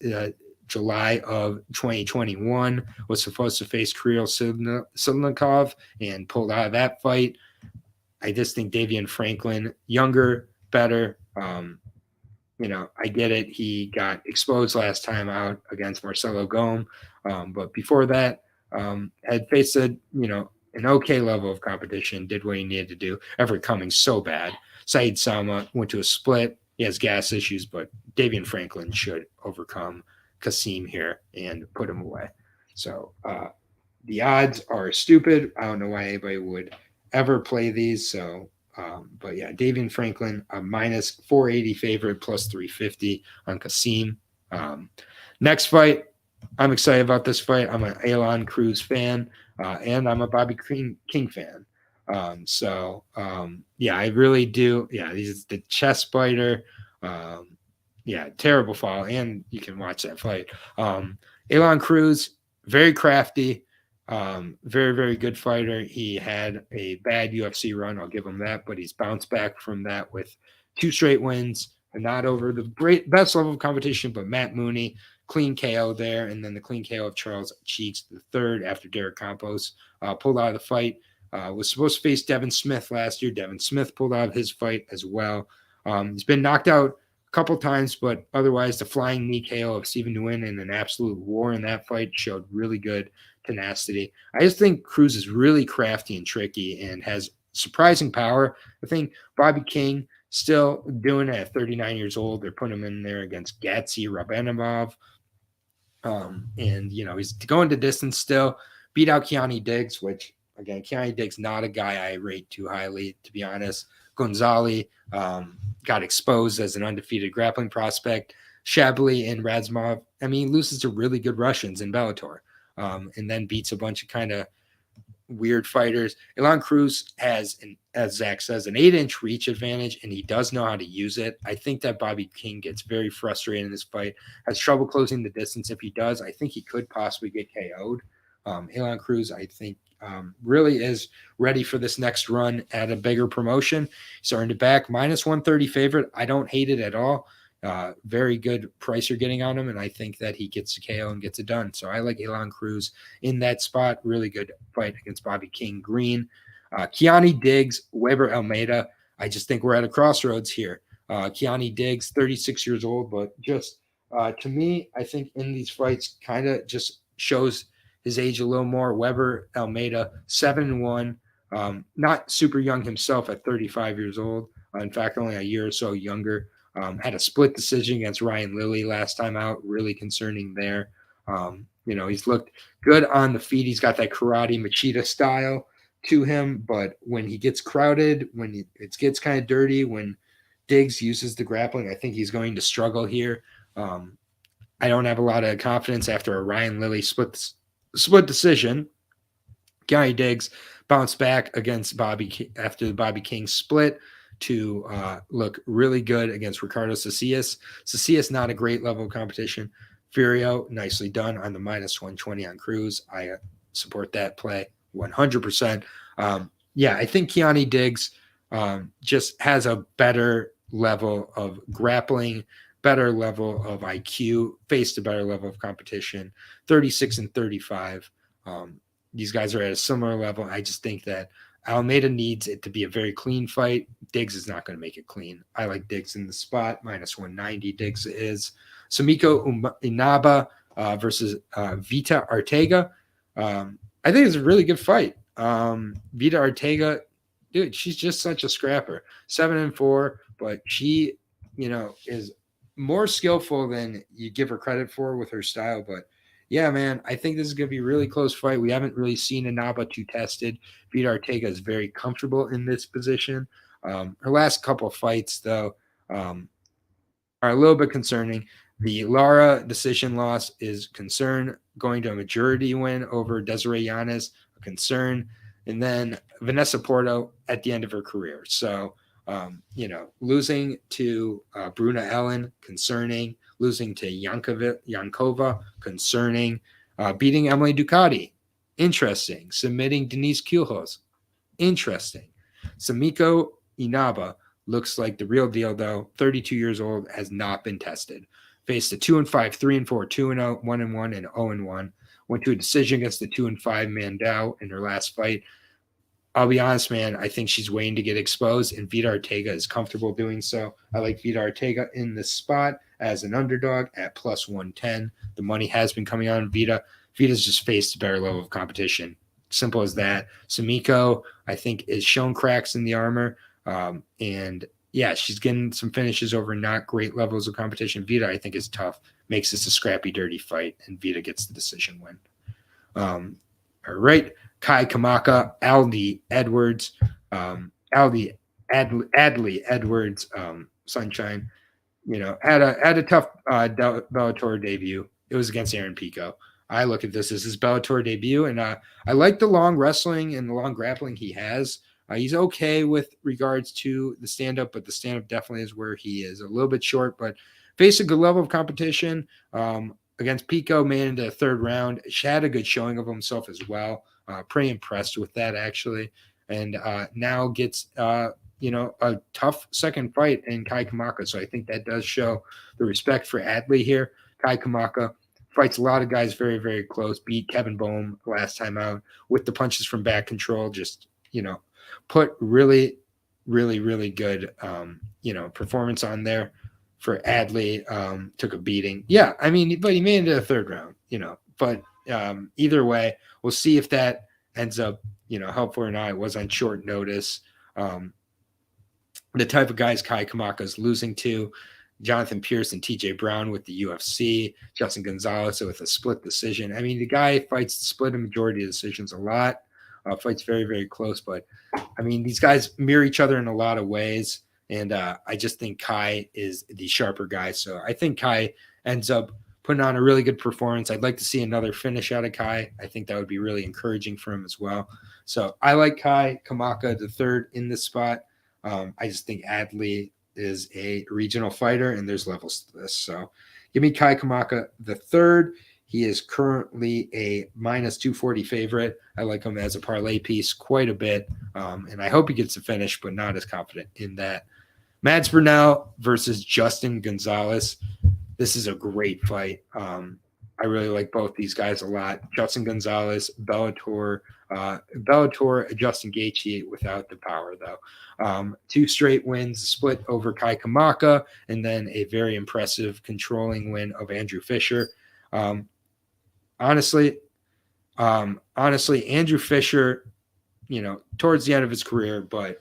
July of 2021. Was supposed to face Kirill Silnikov and pulled out of that fight. I just think Davian Franklin, younger, better. I get it. He got exposed last time out against Marcelo Gome. But before that, had faced an okay level of competition, did what he needed to do. Everett Cummings so bad. Saeed Sama went to a split. He has gas issues, but Davian Franklin should overcome Kasim here and put him away. So the odds are stupid. I don't know why anybody would ever play these. So, but yeah, Davian Franklin, a minus 480 favorite, plus 350 on Kasim. Next fight, I'm excited about this fight. I'm an Elon Cruz fan, and I'm a Bobby King fan. Yeah, I really do. Yeah, he's the chest biter. Terrible fall, and you can watch that fight. Elon Cruz, very crafty, very, very good fighter. He had a bad UFC run, I'll give him that, but he's bounced back from that with 2 straight wins, and not over the best level of competition, but Matt Mooney, clean KO there, and then the clean KO of Charles Cheeks the third after Derek Campos pulled out of the fight. Was supposed to face Devin Smith last year. Devin Smith pulled out of his fight as well. He's been knocked out a couple times, but otherwise the flying knee KO of Stephen Nguyen in an absolute war in that fight showed really good tenacity. I just think Cruz is really crafty and tricky and has surprising power. I think Bobby King still doing it at 39 years old. They're putting him in there against Gatsy Rabanimov. He's going to distance still. Beat out Keanu Diggs, which, again, Keanu Diggs, not a guy I rate too highly, to be honest. Gonzalez got exposed as an undefeated grappling prospect. Shabli and Razmov, loses to really good Russians in Bellator, and then beats a bunch of kind of weird fighters. Elon Cruz has, as Zach says, an 8-inch reach advantage, and he does know how to use it. I think that Bobby King gets very frustrated in this fight, has trouble closing the distance. If he does, I think he could possibly get KO'd. Elon Cruz, I think, really is ready for this next run at a bigger promotion. He's earned it back. Minus 130 favorite. I don't hate it at all. Very good price you're getting on him, and I think that he gets a KO and gets it done. So I like Elon Cruz in that spot. Really good fight against Bobby King Green. Keanu Diggs, Weber Almeida. I just think we're at a crossroads here. Keanu Diggs, 36 years old, but just to me, I think in these fights kind of just shows his age a little more. Weber Almeida, 7-1. Not super young himself at 35 years old. In fact, only a year or so younger. Had a split decision against Ryan Lilly last time out. Really concerning there. He's looked good on the feet. He's got that karate Machida style to him, but when he gets crowded, when it gets kind of dirty, when Diggs uses the grappling, I think he's going to struggle here. I don't have a lot of confidence after a Ryan Lilly split decision. Keanu Diggs bounced back against after the Bobby King split to look really good against Ricardo Caceres. Caceres, not a great level of competition. Furio, nicely done on the minus 120 on Cruz. I support that play 100%. I think Keanu Diggs just has a better level of grappling, better level of IQ, faced a better level of competition, 36 and 35. These guys are at a similar level. I just think that Almeida needs it to be a very clean fight. Diggs is not going to make it clean. I like Diggs in the spot. Minus 190 Diggs is. Samiko Inaba versus Vita Arteaga. I think it's a really good fight. Vita Arteaga, dude, she's just such a scrapper. 7-4, but she, is more skillful than you give her credit for with her style. But yeah, man, I think this is going to be a really close fight. We haven't really seen Inaba too tested. Vita Arteaga is very comfortable in this position. Her last couple of fights, though, are a little bit concerning. The Lara decision loss is concern. Going to a majority win over Desiree Yanez, a concern. And then Vanessa Porto at the end of her career. So, losing to Bruna Ellen, concerning. Losing to Yankova, concerning. Beating Emily Ducati, interesting. Submitting Denise Kulhos, interesting. Samiko Inaba looks like the real deal, though. 32 years old, has not been tested. Faced a 2-5, 3-4, 2-0, 1-1, and 0-1. Went to a decision against the 2-5 Mandau in her last fight. I'll be honest, man. I think she's waiting to get exposed, and Vida Ortega is comfortable doing so. I like Vida Ortega in this spot as an underdog at plus 110. The money has been coming on Vida. Vida's just faced a better level of competition. Simple as that. Sumiko, I think, is shown cracks in the armor. And yeah, she's getting some finishes over not great levels of competition. Vida, I think, is tough. Makes this a scrappy, dirty fight, and Vida gets the decision win. All right. Kai Kamaka, Aldi Edwards, Adley Edwards, Sunshine, had a tough Bellator debut. It was against Aaron Pico. I look at this as his Bellator debut, and I like the long wrestling and the long grappling he has. He's okay with regards to the stand-up, but the stand-up definitely is where he is a little bit short, but faced a good level of competition against Pico, made into the third round. She had a good showing of himself as well. Pretty impressed with that, actually. And now gets, a tough second fight in Kai Kamaka. So I think that does show the respect for Adley here. Kai Kamaka fights a lot of guys very, very close. Beat Kevin Bohm last time out with the punches from back control. Just, put really, really, really good, performance on there for Adley. Took a beating. Yeah, I mean, but he made it to the third round, But either way, we'll see if that ends up, helpful or not. It was on short notice. The type of guys Kai Kamaka is losing to, Jonathan Pierce and TJ Brown with the UFC, Justin Gonzalez with a split decision. I mean, the guy fights the split and majority of decisions a lot, fights very, very close. But, I mean, these guys mirror each other in a lot of ways. And I just think Kai is the sharper guy. So I think Kai ends up putting on a really good performance. I'd like to see another finish out of Kai. I think that would be really encouraging for him as well. So I like Kai Kamaka the third in this spot. I just think Adley is a regional fighter, and there's levels to this. So give me Kai Kamaka the third. He is currently a minus 240 favorite. I like him as a parlay piece quite a bit, and I hope he gets a finish, but not as confident in that. Mads Burnell versus Justin Gonzalez. This is a great fight. I really like both these guys a lot. Justin Gonzalez, Bellator, Justin Gaethje without the power, though. 2 straight wins, split over Kai Kamaka, and then a very impressive controlling win of Andrew Fisher. Honestly, Andrew Fisher, towards the end of his career, but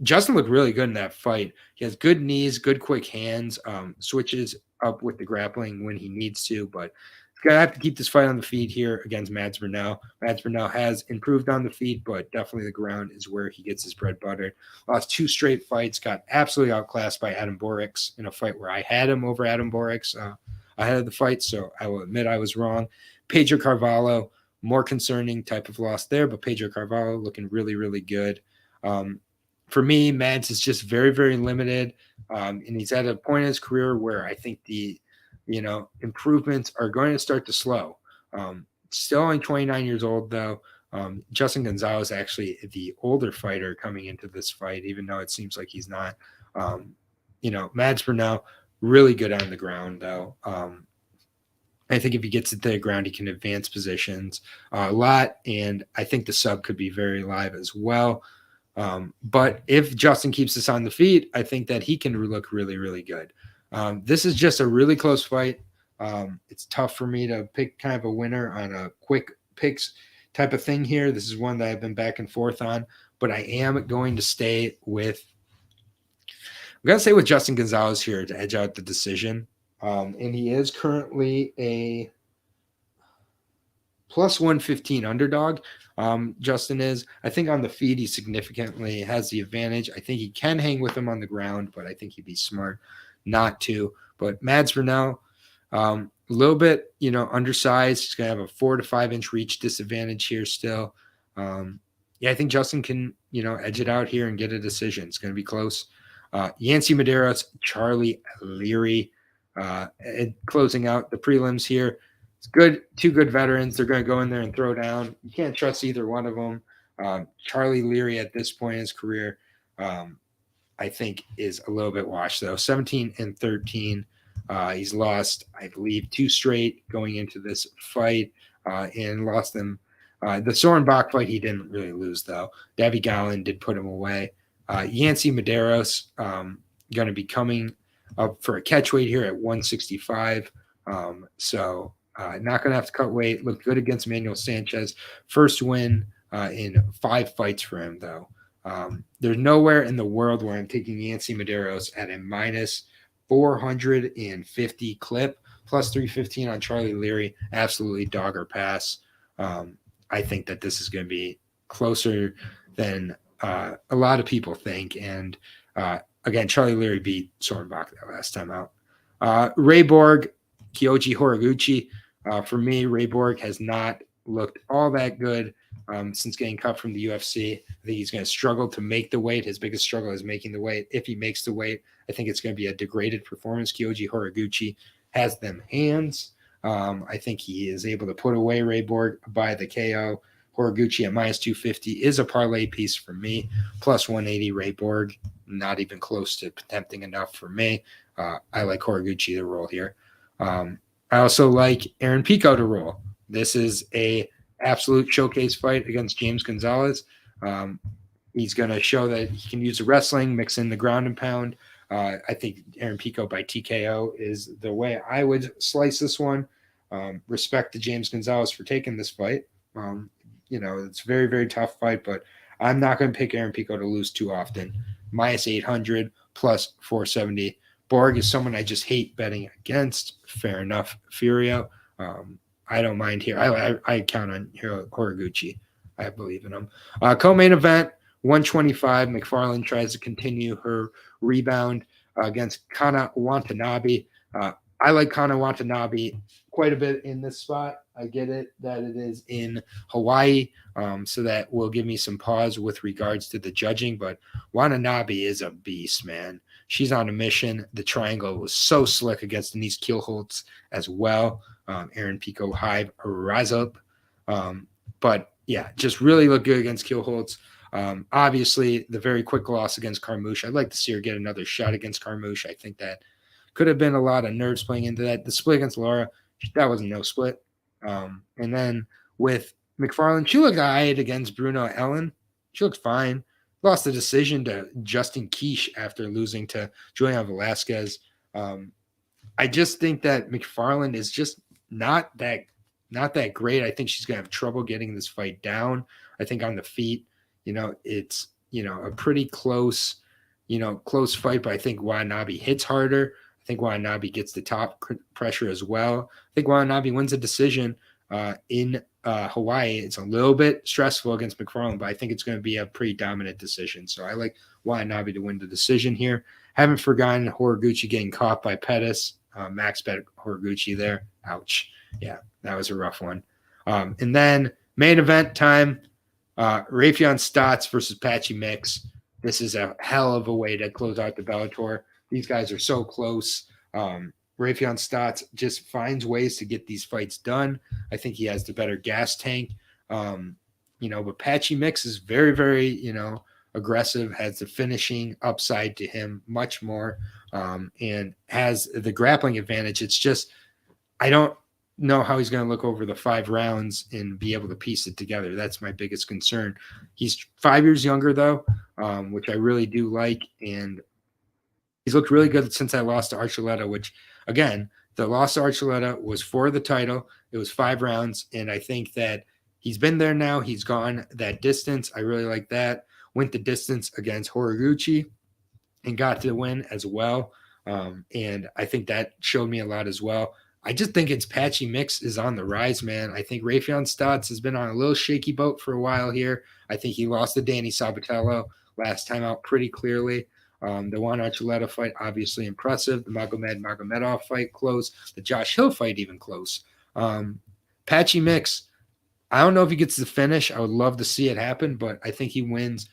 Justin looked really good in that fight. He has good knees, good quick hands, switches up with the grappling when he needs to, but he's going to have to keep this fight on the feet here against Mads Burnell. Mads Burnell has improved on the feet, but definitely the ground is where he gets his bread buttered. Lost 2 straight fights, got absolutely outclassed by Adam Borix in a fight where I had him over Adam Borix ahead of the fight, so I will admit I was wrong. Pedro Carvalho, more concerning type of loss there, but Pedro Carvalho looking really, really good. For me, Mads is just very, very limited, and he's at a point in his career where I think the, improvements are going to start to slow. Still only 29 years old, though. Justin Gonzalez actually the older fighter coming into this fight, even though it seems like he's not. Mads Burnell, really good on the ground, though. I think if he gets it to the ground, he can advance positions a lot, and I think the sub could be very live as well. But if Justin keeps this on the feet, I think that he can look really, really good. This is just a really close fight. It's tough for me to pick kind of a winner on a quick picks type of thing here. This is one that I've been back and forth on, but I am going to stay with Justin Gonzalez here to edge out the decision. And he is currently a plus 115 underdog. Justin is. I think on the feet, he significantly has the advantage. I think he can hang with him on the ground, but I think he'd be smart not to. But Mads Burnell, a little bit, undersized. He's going to have a 4 to 5 inch reach disadvantage here still. I think Justin can, edge it out here and get a decision. It's going to be close. Yancy Medeiros, Charlie Leary, closing out the prelims here. It's good. 2 good veterans. They're going to go in there and throw down. You can't trust either one of them. Charlie Leary at this point in his career, I think is a little bit washed, though. 17-13. He's lost, I believe, 2 straight going into this fight and lost them The Sorenbach fight, he didn't really lose, though. Davy Gallon did put him away. Yancy Medeiros going to be coming up for a catch weight here at 165. So not going to have to cut weight. Looked good against Manuel Sanchez. First win in 5 fights for him, though. There's nowhere in the world where I'm taking Yancy Medeiros at a minus 450 clip, plus 315 on Charlie Leary. Absolutely dog or pass. I think that this is going to be closer than a lot of people think. And again, Charlie Leary beat Sorenbach that last time out. Ray Borg, Kyoji Horiguchi. For me, Ray Borg has not looked all that good since getting cut from the UFC. I think he's going to struggle to make the weight. His biggest struggle is making the weight. If he makes the weight, I think it's going to be a degraded performance. Kyoji Horiguchi has them hands. I think he is able to put away Ray Borg by the KO. Horiguchi at minus 250 is a parlay piece for me. Plus 180 Ray Borg, not even close to tempting enough for me. I like Horiguchi to roll here. I also like Aaron Pico to roll. This is a absolute showcase fight against James Gonzalez. He's going to show that he can use the wrestling, mix in the ground and pound. I think Aaron Pico by TKO is the way I would slice this one. Respect to James Gonzalez for taking this fight. It's a very, very tough fight, but I'm not going to pick Aaron Pico to lose too often. Minus 800, plus 470. Borg is someone I just hate betting against. Fair enough. Furio. I don't mind here. I count on Horiguchi. I believe in him. Co-main event, 125. McFarlane tries to continue her rebound against Kana Watanabe. I like Kana Watanabe quite a bit in this spot. I get it that it is in Hawaii, so that will give me some pause with regards to the judging. But Watanabe is a beast, man. She's on a mission. The triangle was so slick against Denise Kielholtz as well. Aaron Pico Hive rise up. But yeah, just really look good against Kielholtz. Obviously, the very quick loss against Carmouche. I'd like to see her get another shot against Carmouche. I think that could have been a lot of nerves playing into that. The split against Laura, that wasn't no split. And then with McFarlane, she looked all right against Bruno Ellen. She looked fine. Lost the decision to Justin Quiche after losing to Julian Velasquez. I just think that McFarlane is just not that great. I think she's going to have trouble getting this fight down. I think on the feet, it's, a pretty close fight, but I think Watanabe hits harder. I think Watanabe gets the top pressure as well. I think Watanabe wins a decision in Hawaii. It's a little bit stressful against McFarlane, but I think it's going to be a pretty dominant decision. So I like Watanabe to win the decision here. Haven't forgotten Horiguchi getting caught by Pettis. Max bet Horiguchi there. Ouch. Yeah, that was a rough one. And then main event time, Rafion Stotts versus Patchy Mix. This is a hell of a way to close out the Bellator. These guys are so close. Rafion Stotts just finds ways to get these fights done. I think he has the better gas tank. But Patchy Mix is very, very, aggressive, has the finishing upside to him much more, and has the grappling advantage. It's just, I don't know how he's going to look over the 5 rounds and be able to piece it together. That's my biggest concern. He's 5 years younger, though, which I really do like, and he's looked really good since I lost to Archuleta, which, again, the loss to Archuleta was for the title. It was 5 rounds, and I think that he's been there now. He's gone that distance. I really like that. Went the distance against Horiguchi and got the win as well. And I think that showed me a lot as well. I just think it's Patchy Mix is on the rise, man. I think Rafion Stotts has been on a little shaky boat for a while here. I think he lost to Danny Sabatello last time out pretty clearly. The Juan Archuleta fight, obviously impressive. The Magomedov fight, close. The Josh Hill fight, even close. Patchy Mix, I don't know if he gets the finish. I would love to see it happen, but I think he wins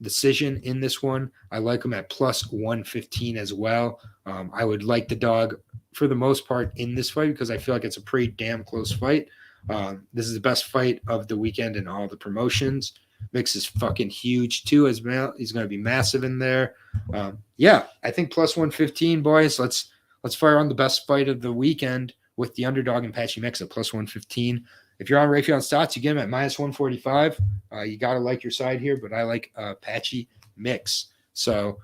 decision in this one. I like him at plus 115 as well. I would like the dog for the most part in this fight because I feel like it's a pretty damn close fight. This is the best fight of the weekend in all the promotions. Mix is fucking huge too as well. He's going to be massive in there. I think plus 115, boys. Let's fire on the best fight of the weekend with the underdog and Patchy Mix at plus 115. if you're on Raytheon Stocks, you get them at minus 145. You got to like your side here, but I like patchy mix. So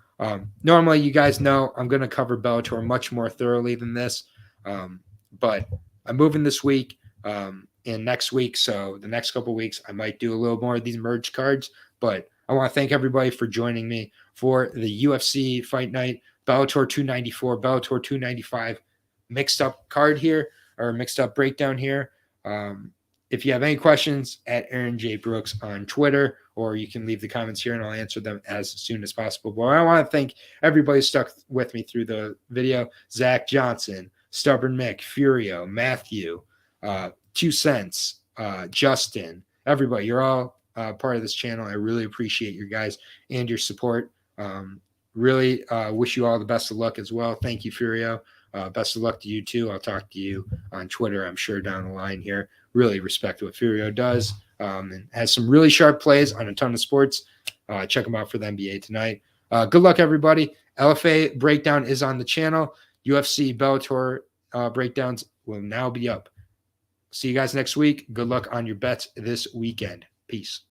normally you guys know I'm going to cover Bellator much more thoroughly than this. But I'm moving this week and next week. So the next couple of weeks, I might do a little more of these merge cards. But I want to thank everybody for joining me for the UFC Fight Night, Bellator 294, Bellator 295 mixed up card here, or mixed up breakdown here. If you have any questions, at Aaron J. Brooks on Twitter, or you can leave the comments here and I'll answer them as soon as possible. But I want to thank everybody who stuck with me through the video. Zach Johnson, Stubborn Mick, Furio, Matthew, 2 Cents, Justin, everybody. You're all part of this channel. I really appreciate you guys and your support. Really wish you all the best of luck as well. Thank you, Furio. Best of luck to you too. I'll talk to you on Twitter, I'm sure, down the line here. Really respect what Furio does and has some really sharp plays on a ton of sports. Check them out for the NBA tonight. Good luck, everybody. LFA breakdown is on the channel. UFC Bellator breakdowns will now be up. See you guys next week. Good luck on your bets this weekend. Peace.